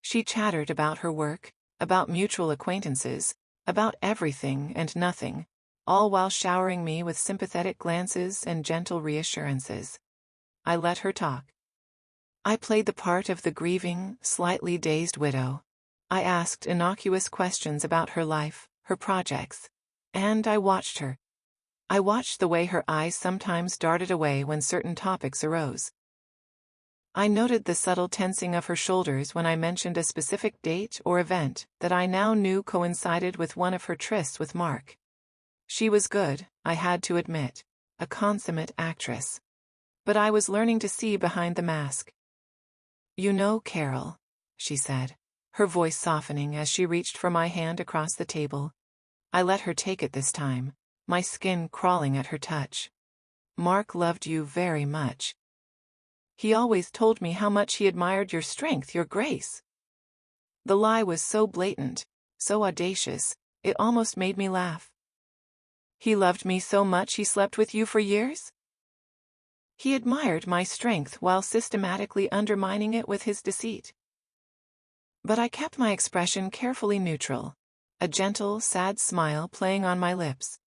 She chattered about her work, about mutual acquaintances, about everything and nothing, all while showering me with sympathetic glances and gentle reassurances. I let her talk. I played the part of the grieving, slightly dazed widow. I asked innocuous questions about her life, her projects, and I watched her. I watched the way her eyes sometimes darted away when certain topics arose. I noted the subtle tensing of her shoulders when I mentioned a specific date or event that I now knew coincided with one of her trysts with Mark. She was good, I had to admit, a consummate actress. But I was learning to see behind the mask. "You know, Carol," she said, her voice softening as she reached for my hand across the table. I let her take it this time, my skin crawling at her touch. "Mark loved you very much. He always told me how much he admired your strength, your grace." The lie was so blatant, so audacious, it almost made me laugh. "He loved me so much he slept with you for years?" "He admired my strength while systematically undermining it with his deceit." But I kept my expression carefully neutral, a gentle, sad smile playing on my lips.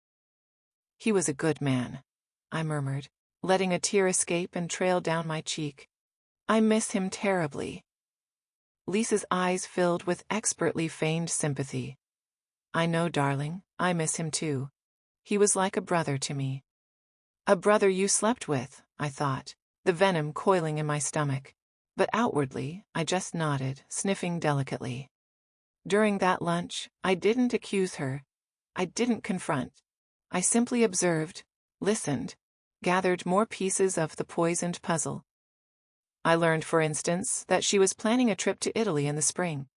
"He was a good man," I murmured, letting a tear escape and trail down my cheek. "I miss him terribly." Lisa's eyes filled with expertly feigned sympathy. "I know, darling, I miss him too. He was like a brother to me." "A brother you slept with," I thought, the venom coiling in my stomach. But outwardly, I just nodded, sniffing delicately. During that lunch, I didn't accuse her. I didn't confront. I simply observed, listened, gathered more pieces of the poisoned puzzle. I learned, for instance, that she was planning a trip to Italy in the spring.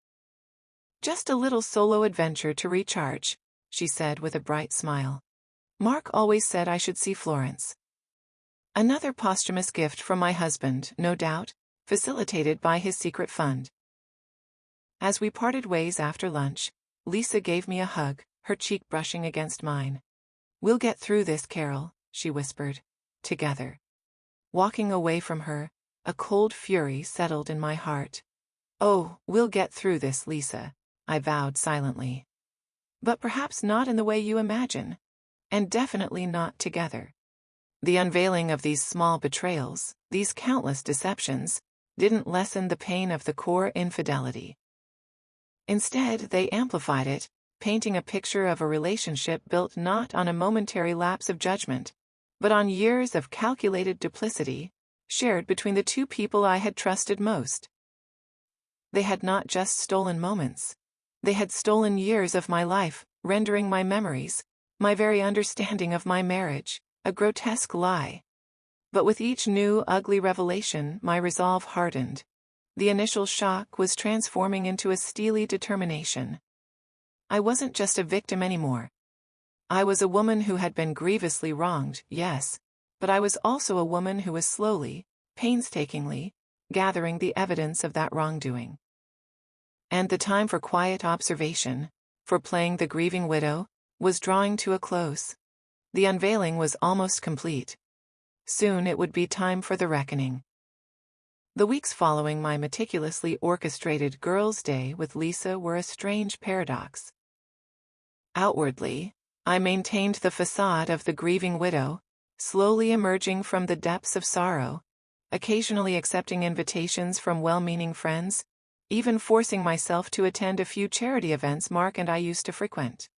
"Just a little solo adventure to recharge," she said with a bright smile. "Mark always said I should see Florence." Another posthumous gift from my husband, no doubt, facilitated by his secret fund. As we parted ways after lunch, Lisa gave me a hug, her cheek brushing against mine. "We'll get through this, Carol," she whispered. "Together." Walking away from her, a cold fury settled in my heart. "Oh, we'll get through this, Lisa," I vowed silently. "But perhaps not in the way you imagine. And definitely not together." The unveiling of these small betrayals, these countless deceptions, didn't lessen the pain of the core infidelity. Instead, they amplified it, painting a picture of a relationship built not on a momentary lapse of judgment, but on years of calculated duplicity, shared between the two people I had trusted most. They had not just stolen moments. They had stolen years of my life, rendering my memories, my very understanding of my marriage, a grotesque lie. But with each new ugly revelation, my resolve hardened. The initial shock was transforming into a steely determination. I wasn't just a victim anymore. I was a woman who had been grievously wronged, yes, but I was also a woman who was slowly, painstakingly, gathering the evidence of that wrongdoing. And the time for quiet observation, for playing the grieving widow, was drawing to a close. The unveiling was almost complete. Soon it would be time for the reckoning. The weeks following my meticulously orchestrated girls' day with Lisa were a strange paradox. Outwardly, I maintained the facade of the grieving widow, slowly emerging from the depths of sorrow, occasionally accepting invitations from well-meaning friends, even forcing myself to attend a few charity events Mark and I used to frequent.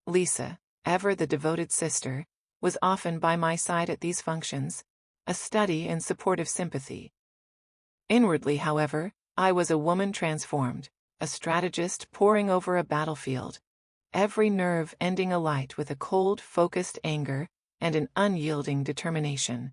Lisa, ever the devoted sister, was often by my side at these functions, a study in supportive sympathy. Inwardly, however, I was a woman transformed, a strategist poring over a battlefield, every nerve ending alight with a cold, focused anger and an unyielding determination.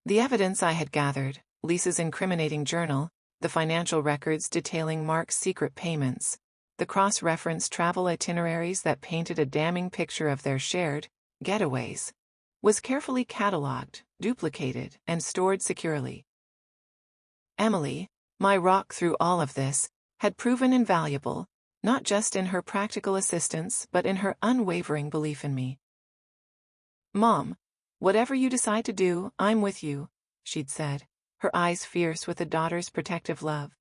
The evidence I had gathered, Lisa's incriminating journal, the financial records detailing Mark's secret payments, the cross-reference travel itineraries that painted a damning picture of their shared getaways, was carefully catalogued, duplicated, and stored securely. Emily, my rock through all of this, had proven invaluable, not just in her practical assistance but in her unwavering belief in me. "Mom, whatever you decide to do, I'm with you," she'd said, her eyes fierce with a daughter's protective love.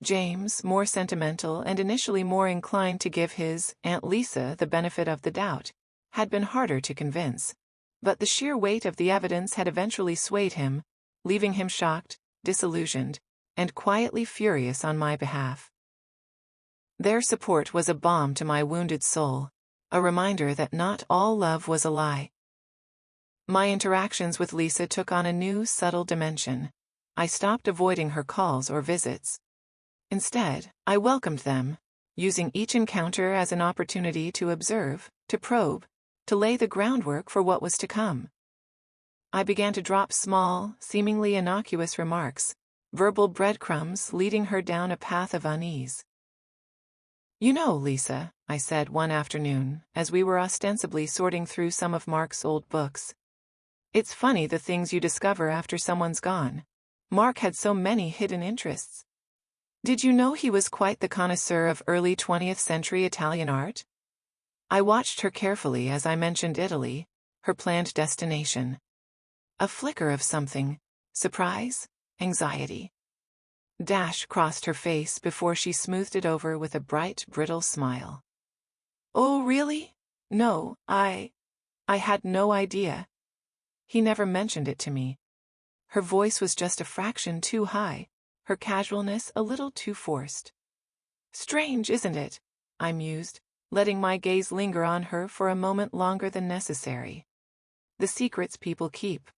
James, more sentimental and initially more inclined to give his Aunt Lisa the benefit of the doubt, had been harder to convince, but the sheer weight of the evidence had eventually swayed him, leaving him shocked, disillusioned, and quietly furious on my behalf. Their support was a balm to my wounded soul, a reminder that not all love was a lie. My interactions with Lisa took on a new, subtle dimension. I stopped avoiding her calls or visits. Instead, I welcomed them, using each encounter as an opportunity to observe, to probe, to lay the groundwork for what was to come. I began to drop small, seemingly innocuous remarks, verbal breadcrumbs leading her down a path of unease. "You know, Lisa," I said one afternoon, as we were ostensibly sorting through some of Mark's old books, "it's funny the things you discover after someone's gone. Mark had so many hidden interests. Did you know he was quite the connoisseur of early 20th century Italian art?" I watched her carefully as I mentioned Italy, her planned destination. A flicker of something, surprise, anxiety. Dash crossed her face before she smoothed it over with a bright, brittle smile. "Oh, really? No, I had no idea. He never mentioned it to me." Her voice was just a fraction too high, her casualness a little too forced. "Strange, isn't it?" I mused, letting my gaze linger on her for a moment longer than necessary. The secrets people keep.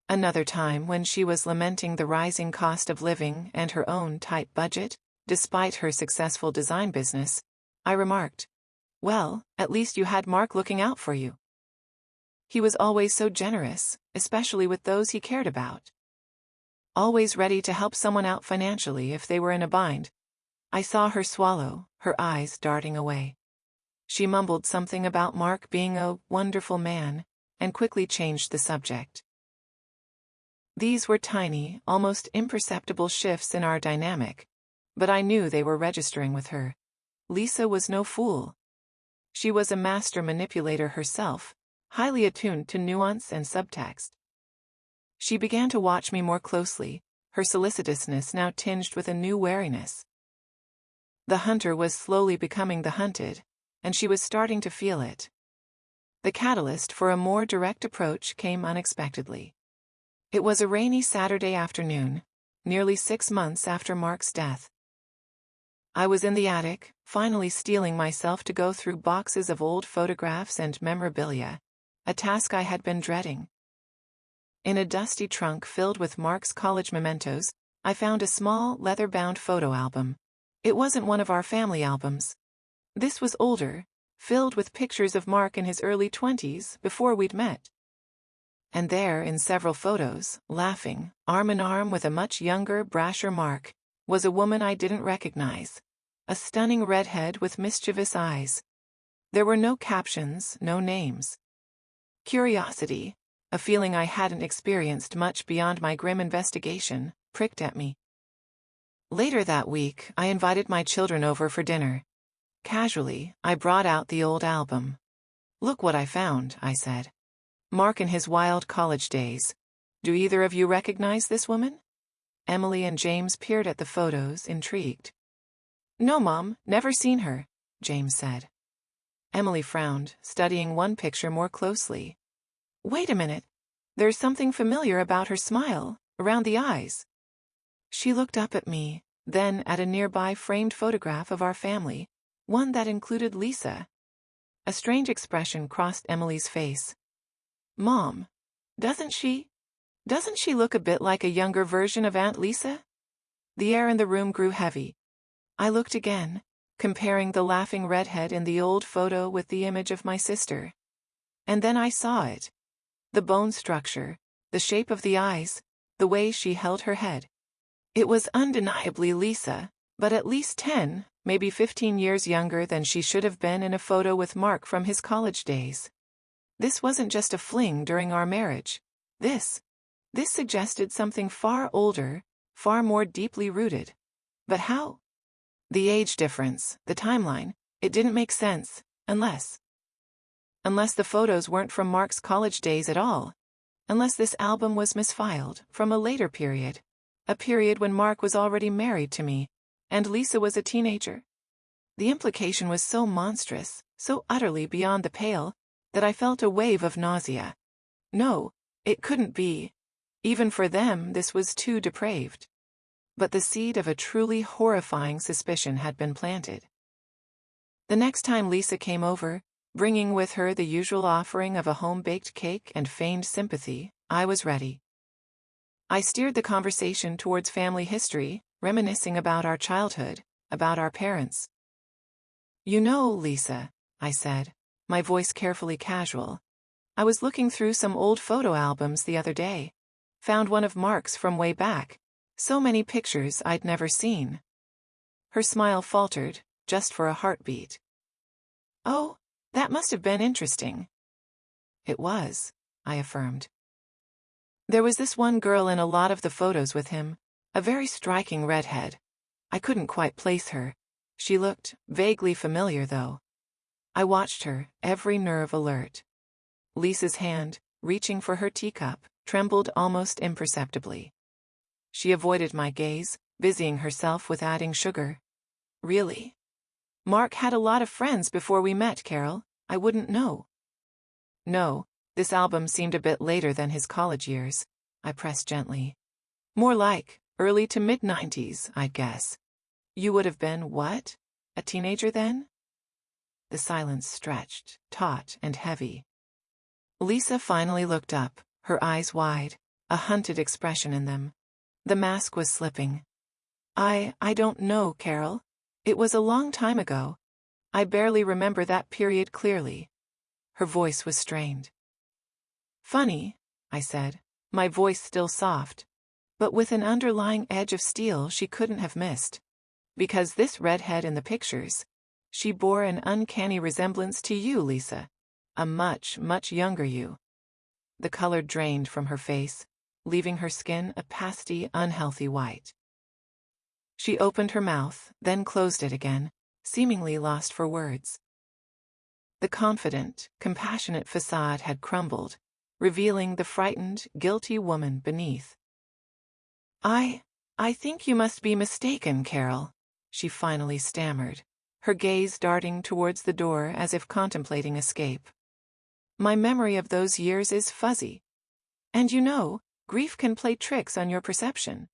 Another time, when she was lamenting the rising cost of living and her own tight budget, despite her successful design business, I remarked, "Well, at least you had Mark looking out for you." He was always so generous, especially with those he cared about. Always ready to help someone out financially if they were in a bind. I saw her swallow, her eyes darting away. She mumbled something about Mark being a wonderful man, and quickly changed the subject. These were tiny, almost imperceptible shifts in our dynamic, but I knew they were registering with her. Lisa was no fool. She was a master manipulator herself, highly attuned to nuance and subtext. She began to watch me more closely, her solicitousness now tinged with a new wariness. The hunter was slowly becoming the hunted, and she was starting to feel it. The catalyst for a more direct approach came unexpectedly. It was a rainy Saturday afternoon, nearly 6 months after Mark's death. I was in the attic, finally steeling myself to go through boxes of old photographs and memorabilia, a task I had been dreading. In a dusty trunk filled with Mark's college mementos, I found a small, leather-bound photo album. It wasn't one of our family albums. This was older, filled with pictures of Mark in his early 20s, before we'd met. And there, in several photos, laughing, arm in arm with a much younger, brasher Mark, was a woman I didn't recognize. A stunning redhead with mischievous eyes. There were no captions, no names. Curiosity, a feeling I hadn't experienced much beyond my grim investigation, pricked at me. Later that week, I invited my children over for dinner. Casually, I brought out the old album. "Look what I found," I said. "Mark in his wild college days. Do either of you recognize this woman?" Emily and James peered at the photos, intrigued. "No, Mom, never seen her," James said. Emily frowned, studying one picture more closely. "Wait a minute. There's something familiar about her smile, around the eyes. She looked up at me, then at a nearby framed photograph of our family, one that included Lisa. A strange expression crossed Emily's face. Mom, doesn't she look a bit like a younger version of Aunt Lisa? The air in the room grew heavy. I looked again, comparing the laughing redhead in the old photo with the image of my sister. And then I saw it. The bone structure, the shape of the eyes, the way she held her head. It was undeniably Lisa, but at least 10, maybe 15 years younger than she should have been in a photo with Mark from his college days. This wasn't just a fling during our marriage. This suggested something far older, far more deeply rooted. But how? The age difference, the timeline, it didn't make sense, unless the photos weren't from Mark's college days at all. Unless this album was misfiled, from a later period. A period when Mark was already married to me, and Lisa was a teenager. The implication was so monstrous, so utterly beyond the pale, that I felt a wave of nausea. No, it couldn't be. Even for them, this was too depraved. But the seed of a truly horrifying suspicion had been planted. The next time Lisa came over, bringing with her the usual offering of a home-baked cake and feigned sympathy, I was ready. I steered the conversation towards family history, reminiscing about our childhood, about our parents. You know, Lisa, I said, my voice carefully casual. I was looking through some old photo albums the other day. Found one of Mark's from way back. So many pictures I'd never seen. Her smile faltered, just for a heartbeat. Oh, that must have been interesting. It was, I affirmed. There was this one girl in a lot of the photos with him, a very striking redhead. I couldn't quite place her. She looked vaguely familiar, though. I watched her, every nerve alert. Lisa's hand, reaching for her teacup, trembled almost imperceptibly. She avoided my gaze, busying herself with adding sugar. Really? Mark had a lot of friends before we met, Carol. I wouldn't know. No, this album seemed a bit later than his college years, I pressed gently. More like early to mid-90s, I'd guess. You would have been, what? A teenager then? The silence stretched, taut and heavy. Lisa finally looked up, her eyes wide, a hunted expression in them. The mask was slipping. I don't know, Carol. It was a long time ago. I barely remember that period clearly. Her voice was strained. Funny, I said, my voice still soft, but with an underlying edge of steel she couldn't have missed. Because this redhead in the pictures, she bore an uncanny resemblance to you, Lisa. A much, much younger you. The color drained from her face, leaving her skin a pasty, unhealthy white. She opened her mouth, then closed it again, seemingly lost for words. The confident, compassionate facade had crumbled, revealing the frightened, guilty woman beneath. I think you must be mistaken, Carol, she finally stammered, her gaze darting towards the door as if contemplating escape. My memory of those years is fuzzy. And you know, grief can play tricks on your perception.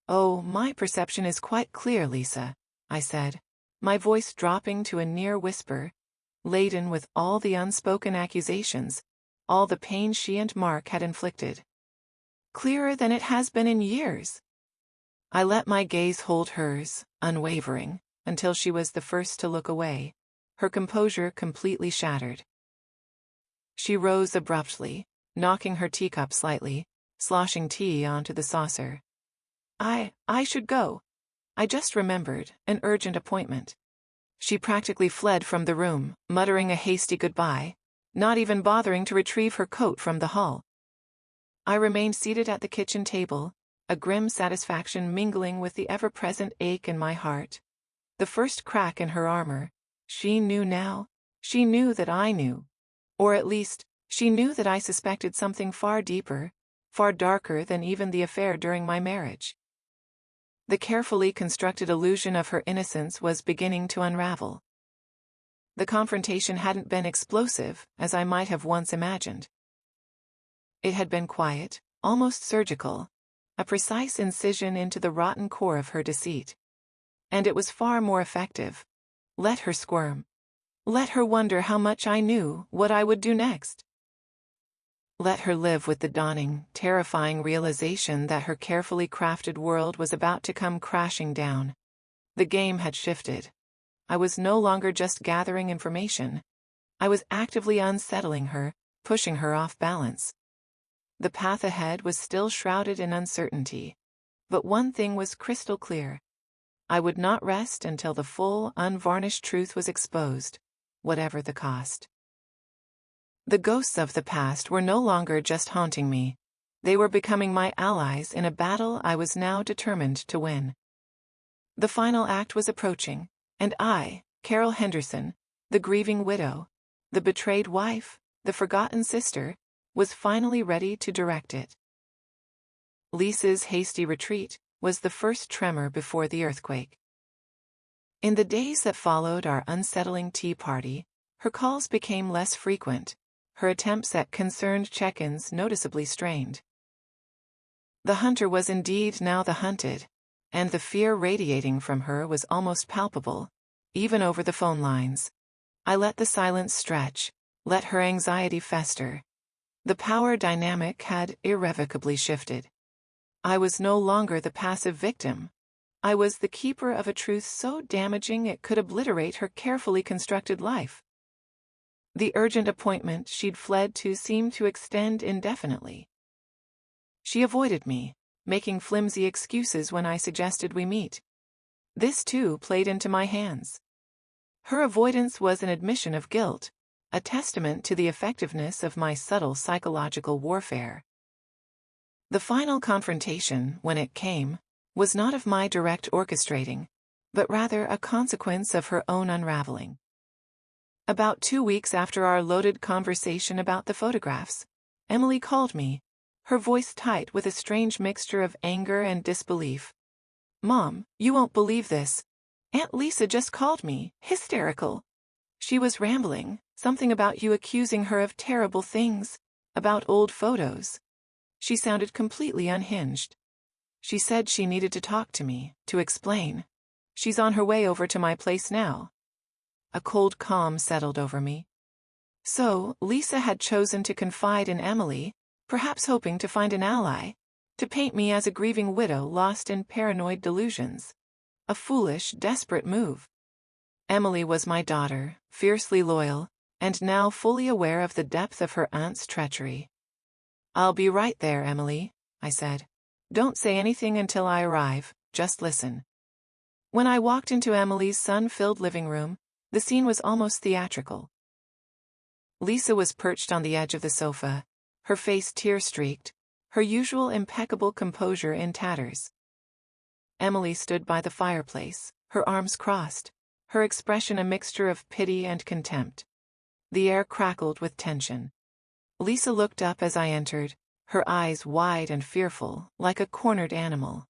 Oh, my perception is quite clear, Lisa, I said, my voice dropping to a near whisper, laden with all the unspoken accusations, all the pain she and Mark had inflicted. Clearer than it has been in years. I let my gaze hold hers, unwavering, until she was the first to look away, her composure completely shattered. She rose abruptly, knocking her teacup slightly, sloshing tea onto the saucer. I should go. I just remembered, an urgent appointment. She practically fled from the room, muttering a hasty goodbye, not even bothering to retrieve her coat from the hall. I remained seated at the kitchen table, a grim satisfaction mingling with the ever-present ache in my heart. The first crack in her armor. She knew now. She knew that I knew. Or at least, she knew that I suspected something far deeper, far darker than even the affair during my marriage. The carefully constructed illusion of her innocence was beginning to unravel. The confrontation hadn't been explosive, as I might have once imagined. It had been quiet, almost surgical, a precise incision into the rotten core of her deceit. And it was far more effective. Let her squirm. Let her wonder how much I knew, what I would do next. Let her live with the dawning, terrifying realization that her carefully crafted world was about to come crashing down. The game had shifted. I was no longer just gathering information. I was actively unsettling her, pushing her off balance. The path ahead was still shrouded in uncertainty. But one thing was crystal clear. I would not rest until the full, unvarnished truth was exposed, whatever the cost. The ghosts of the past were no longer just haunting me. They were becoming my allies in a battle I was now determined to win. The final act was approaching, and I, Carol Henderson, the grieving widow, the betrayed wife, the forgotten sister, was finally ready to direct it. Lisa's hasty retreat was the first tremor before the earthquake. In the days that followed our unsettling tea party, her calls became less frequent, her attempts at concerned check-ins noticeably strained. The hunter was indeed now the hunted, and the fear radiating from her was almost palpable, even over the phone lines. I let the silence stretch, let her anxiety fester. The power dynamic had irrevocably shifted. I was no longer the passive victim. I was the keeper of a truth so damaging it could obliterate her carefully constructed life. The urgent appointment she'd fled to seemed to extend indefinitely. She avoided me, making flimsy excuses when I suggested we meet. This too played into my hands. Her avoidance was an admission of guilt, a testament to the effectiveness of my subtle psychological warfare. The final confrontation, when it came, was not of my direct orchestrating, but rather a consequence of her own unraveling. About 2 weeks after our loaded conversation about the photographs, Emily called me, her voice tight with a strange mixture of anger and disbelief. "Mom, you won't believe this. Aunt Lisa just called me, hysterical. She was rambling, something about you accusing her of terrible things, about old photos. She sounded completely unhinged. She said she needed to talk to me, to explain. She's on her way over to my place now." A cold calm settled over me. So, Lisa had chosen to confide in Emily, perhaps hoping to find an ally, to paint me as a grieving widow lost in paranoid delusions. A foolish, desperate move. Emily was my daughter, fiercely loyal, and now fully aware of the depth of her aunt's treachery. "I'll be right there, Emily," I said. "Don't say anything until I arrive, just listen." When I walked into Emily's sun-filled living room, the scene was almost theatrical. Lisa was perched on the edge of the sofa, her face tear-streaked, her usual impeccable composure in tatters. Emily stood by the fireplace, her arms crossed, her expression a mixture of pity and contempt. The air crackled with tension. Lisa looked up as I entered, her eyes wide and fearful, like a cornered animal.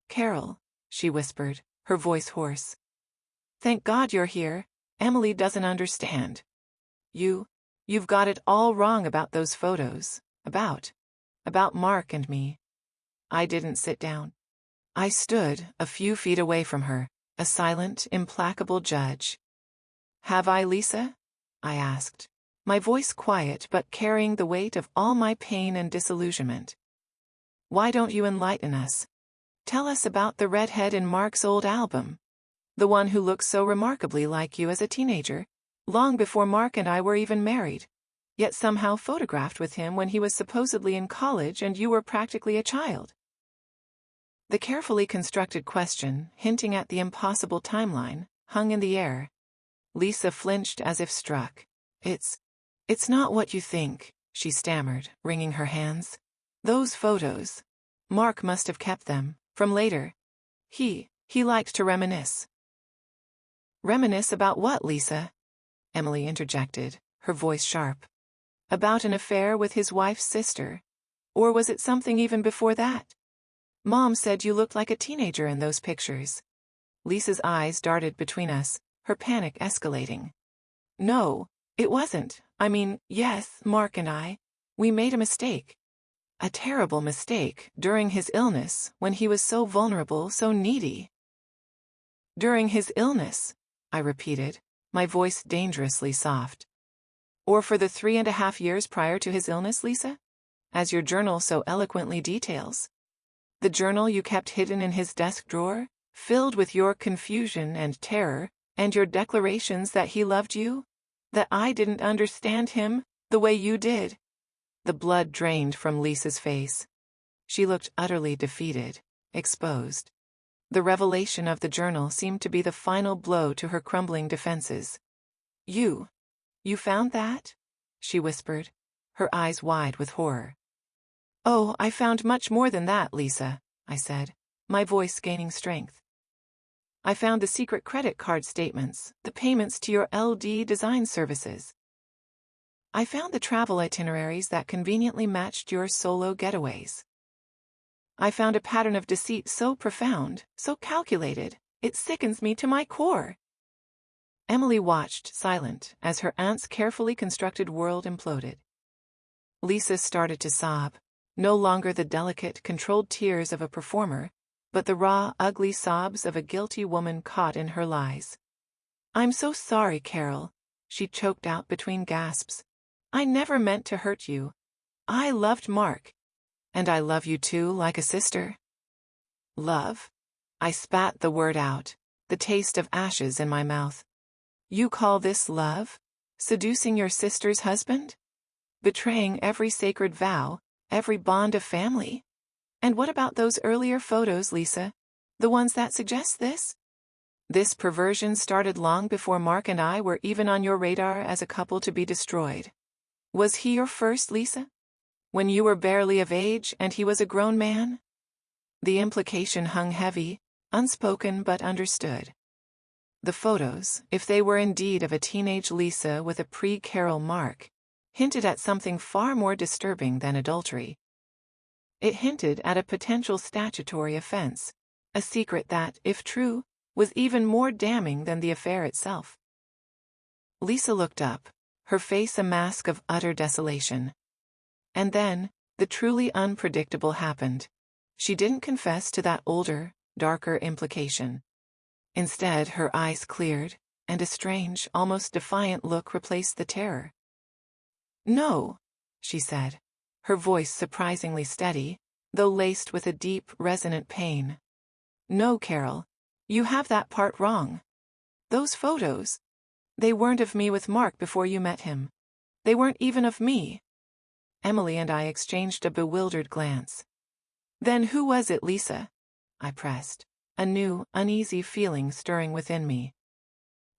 "Carol," she whispered, her voice hoarse. "Thank God you're here. Emily doesn't understand. You've got it all wrong about those photos, about Mark and me." I didn't sit down. I stood a few feet away from her, a silent, implacable judge. "Have I, Lisa?" I asked, my voice quiet but carrying the weight of all my pain and disillusionment. "Why don't you enlighten us? Tell us about the redhead in Mark's old album. The one who looked so remarkably like you as a teenager, long before Mark and I were even married, yet somehow photographed with him when he was supposedly in college and you were practically a child." The carefully constructed question, hinting at the impossible timeline, hung in the air. Lisa flinched as if struck. It's not what you think," she stammered, wringing her hands. "Those photos. Mark must have kept them, from later. He liked to reminisce." "Reminisce about what, Lisa?" Emily interjected, her voice sharp. "About an affair with his wife's sister? Or was it something even before that? Mom said you looked like a teenager in those pictures." Lisa's eyes darted between us, her panic escalating. "No, it wasn't. I mean, yes, Mark and I. We made a mistake. A terrible mistake during his illness when he was so vulnerable, so needy. During his illness, I repeated, my voice dangerously soft. Or for the 3.5 years prior to his illness, Lisa? As your journal so eloquently details. The journal you kept hidden in his desk drawer, filled with your confusion and terror, and your declarations that he loved you? That I didn't understand him the way you did. The blood drained from Lisa's face. She looked utterly defeated, exposed. The revelation of the journal seemed to be the final blow to her crumbling defenses. You found that? She whispered, her eyes wide with horror. Oh, I found much more than that, Lisa, I said, my voice gaining strength. I found the secret credit card statements, the payments to your LD design services. I found the travel itineraries that conveniently matched your solo getaways. I found a pattern of deceit so profound, so calculated, it sickens me to my core. Emily watched, silent, as her aunt's carefully constructed world imploded. Lisa started to sob, no longer the delicate, controlled tears of a performer, but the raw, ugly sobs of a guilty woman caught in her lies. I'm so sorry, Carol, she choked out between gasps. I never meant to hurt you. I loved Mark. And I love you too, like a sister. Love? I spat the word out, the taste of ashes in my mouth. You call this love? Seducing your sister's husband? Betraying every sacred vow, every bond of family? And what about those earlier photos, Lisa? The ones that suggest this? This perversion started long before Mark and I were even on your radar as a couple to be destroyed. Was he your first, Lisa? When you were barely of age and he was a grown man? The implication hung heavy, unspoken but understood. The photos, if they were indeed of a teenage Lisa with a pre-Carol Mark, hinted at something far more disturbing than adultery. It hinted at a potential statutory offense, a secret that, if true, was even more damning than the affair itself. Lisa looked up, her face a mask of utter desolation. And then, the truly unpredictable happened. She didn't confess to that older, darker implication. Instead, her eyes cleared, and a strange, almost defiant look replaced the terror. No, she said, her voice surprisingly steady, though laced with a deep, resonant pain. No, Carol, you have that part wrong. Those photos, they weren't of me with Mark before you met him. They weren't even of me. Emily and I exchanged a bewildered glance. Then who was it, Lisa? I pressed, a new, uneasy feeling stirring within me.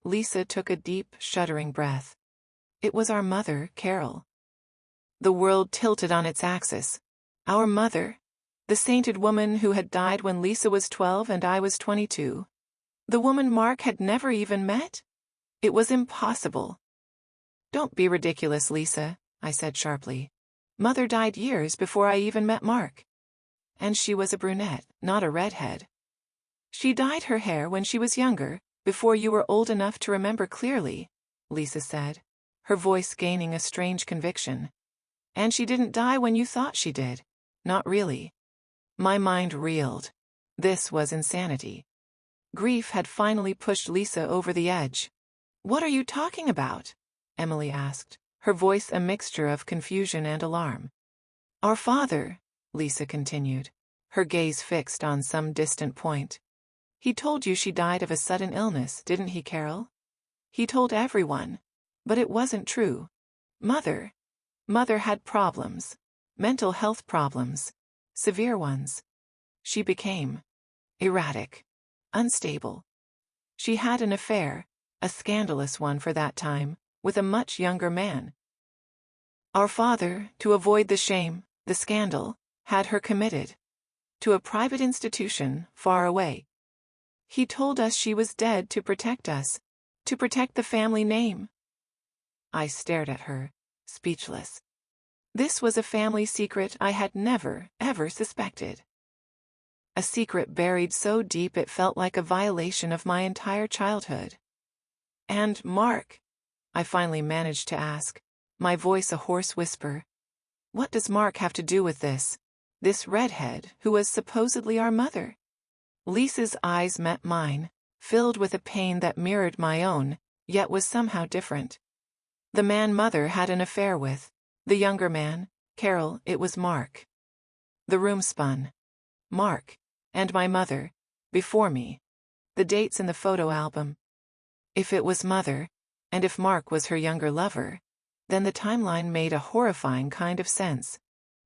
Lisa took a deep, shuddering breath. It was our mother, Carol. The world tilted on its axis. Our mother, the sainted woman who had died when Lisa was 12 and I was 22. The woman Mark had never even met? It was impossible. Don't be ridiculous, Lisa, I said sharply. Mother died years before I even met Mark. And she was a brunette, not a redhead. She dyed her hair when she was younger, before you were old enough to remember clearly, Lisa said, her voice gaining a strange conviction. And she didn't die when you thought she did. Not really. My mind reeled. This was insanity. Grief had finally pushed Lisa over the edge. What are you talking about? Emily asked, her voice a mixture of confusion and alarm. Our father, Lisa continued, her gaze fixed on some distant point. He told you she died of a sudden illness, didn't he, Carol? He told everyone. But it wasn't true. Mother had problems. Mental health problems. Severe ones. She became erratic. Unstable. She had an affair, a scandalous one for that time, with a much younger man. Our father, to avoid the shame, the scandal, had her committed. To a private institution, far away. He told us she was dead to protect us, to protect the family name. I stared at her, speechless. This was a family secret I had never, ever suspected. A secret buried so deep it felt like a violation of my entire childhood. And Mark, I finally managed to ask, my voice a hoarse whisper. What does Mark have to do with this? This redhead, who was supposedly our mother? Lisa's eyes met mine, filled with a pain that mirrored my own, yet was somehow different. The man Mother had an affair with. The younger man, Carol, it was Mark. The room spun. Mark. And my mother. Before me. The dates in the photo album. If it was Mother, and if Mark was her younger lover, then the timeline made a horrifying kind of sense.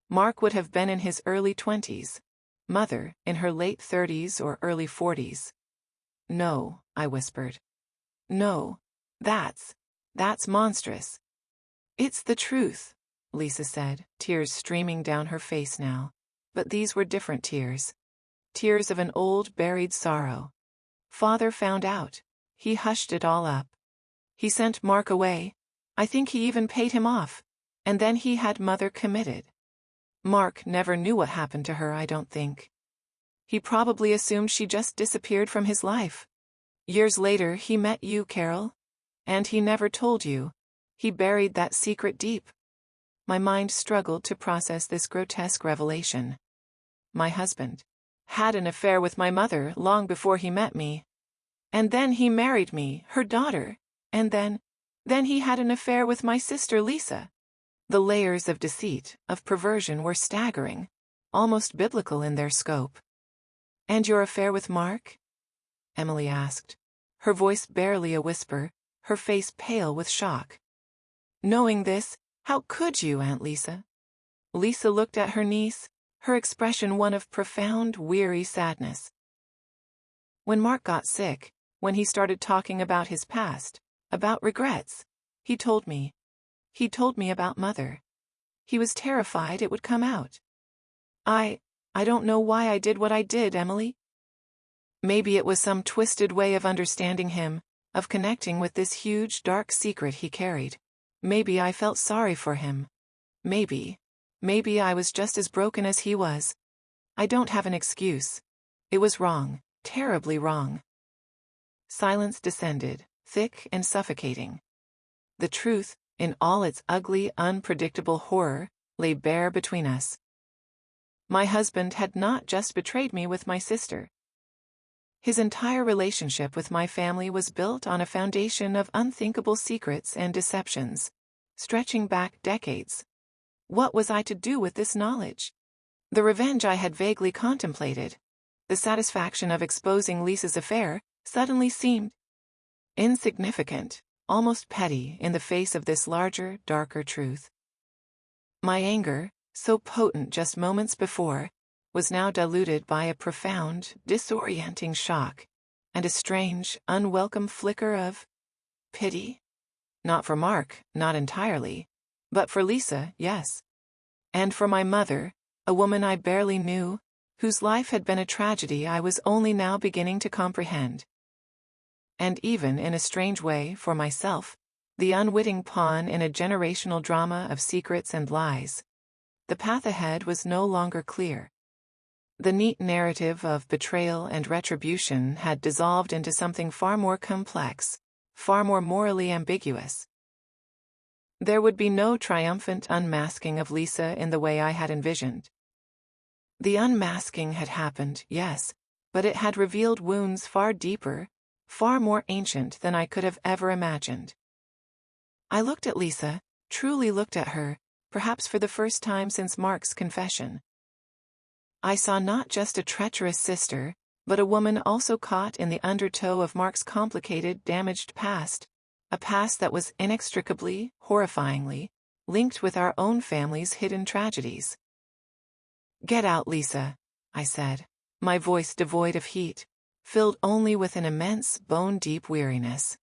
Mark would have been in his early 20s. Mother, in her late 30s or early 40s. No, I whispered. No, that's monstrous. It's the truth, Lisa said, tears streaming down her face now. But these were different tears. Tears of an old buried sorrow. Father found out. He hushed it all up. He sent Mark away. I think he even paid him off. And then he had Mother committed. Mark never knew what happened to her, I don't think. He probably assumed she just disappeared from his life. Years later he met you, Carol. And he never told you. He buried that secret deep. My mind struggled to process this grotesque revelation. My husband had an affair with my mother long before he met me. And then he married me, her daughter. And then he had an affair with my sister Lisa. The layers of deceit, of perversion were staggering, almost biblical in their scope. And your affair with Mark? Emily asked, her voice barely a whisper, her face pale with shock. Knowing this, how could you, Aunt Lisa? Lisa looked at her niece, her expression one of profound, weary sadness. When Mark got sick, when he started talking about his past, about regrets, he told me. He told me about Mother. He was terrified it would come out. I don't know why I did what I did, Emily. Maybe it was some twisted way of understanding him, of connecting with this huge, dark secret he carried. Maybe I felt sorry for him. Maybe I was just as broken as he was. I don't have an excuse. It was wrong, terribly wrong. Silence descended, thick and suffocating. The truth, in all its ugly, unpredictable horror, lay bare between us. My husband had not just betrayed me with my sister. His entire relationship with my family was built on a foundation of unthinkable secrets and deceptions, stretching back decades. What was I to do with this knowledge? The revenge I had vaguely contemplated, the satisfaction of exposing Lisa's affair, suddenly seemed insignificant, almost petty in the face of this larger, darker truth. My anger, so potent just moments before, was now diluted by a profound, disorienting shock, and a strange, unwelcome flicker of pity. Not for Mark, not entirely, but for Lisa, yes. And for my mother, a woman I barely knew, whose life had been a tragedy I was only now beginning to comprehend. And even in a strange way, for myself, the unwitting pawn in a generational drama of secrets and lies. The path ahead was no longer clear. The neat narrative of betrayal and retribution had dissolved into something far more complex, far more morally ambiguous. There would be no triumphant unmasking of Lisa in the way I had envisioned. The unmasking had happened, yes, but it had revealed wounds far deeper, far more ancient than I could have ever imagined. I looked at Lisa, truly looked at her, perhaps for the first time since Mark's confession. I saw not just a treacherous sister, but a woman also caught in the undertow of Mark's complicated, damaged past, a past that was inextricably, horrifyingly, linked with our own family's hidden tragedies. "Get out, Lisa," I said, my voice devoid of heat, filled only with an immense, bone-deep weariness.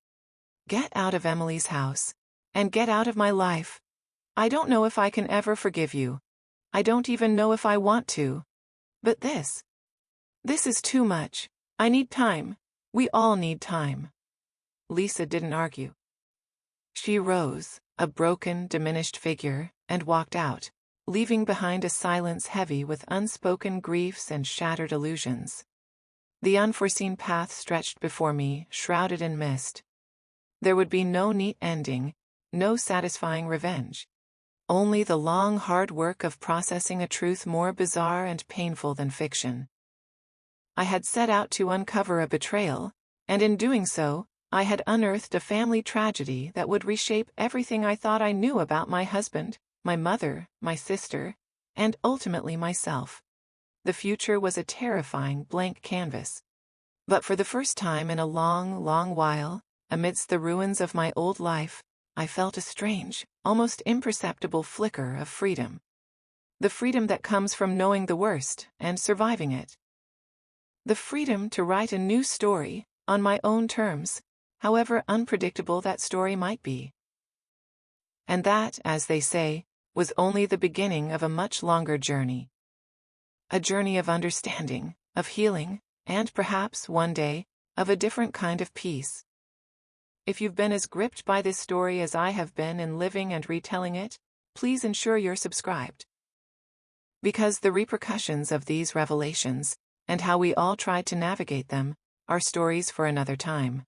"Get out of Emily's house, and get out of my life. I don't know if I can ever forgive you. I don't even know if I want to. But this is too much. I need time. We all need time." Lisa didn't argue. She rose, a broken, diminished figure, and walked out, leaving behind a silence heavy with unspoken griefs and shattered illusions. The unforeseen path stretched before me, shrouded in mist. There would be no neat ending, no satisfying revenge. only the long, hard work of processing a truth more bizarre and painful than fiction. I had set out to uncover a betrayal, and in doing so, I had unearthed a family tragedy that would reshape everything I thought I knew about my husband, my mother, my sister, and ultimately myself. The future was a terrifying blank canvas. But for the first time in a long, long while, amidst the ruins of my old life, I felt a strange, almost imperceptible flicker of freedom. The freedom that comes from knowing the worst and surviving it. The freedom to write a new story, on my own terms, however unpredictable that story might be. And that, as they say, was only the beginning of a much longer journey. A journey of understanding, of healing, and perhaps, one day, of a different kind of peace. If you've been as gripped by this story as I have been in living and retelling it, please ensure you're subscribed. Because the repercussions of these revelations, and how we all tried to navigate them, are stories for another time.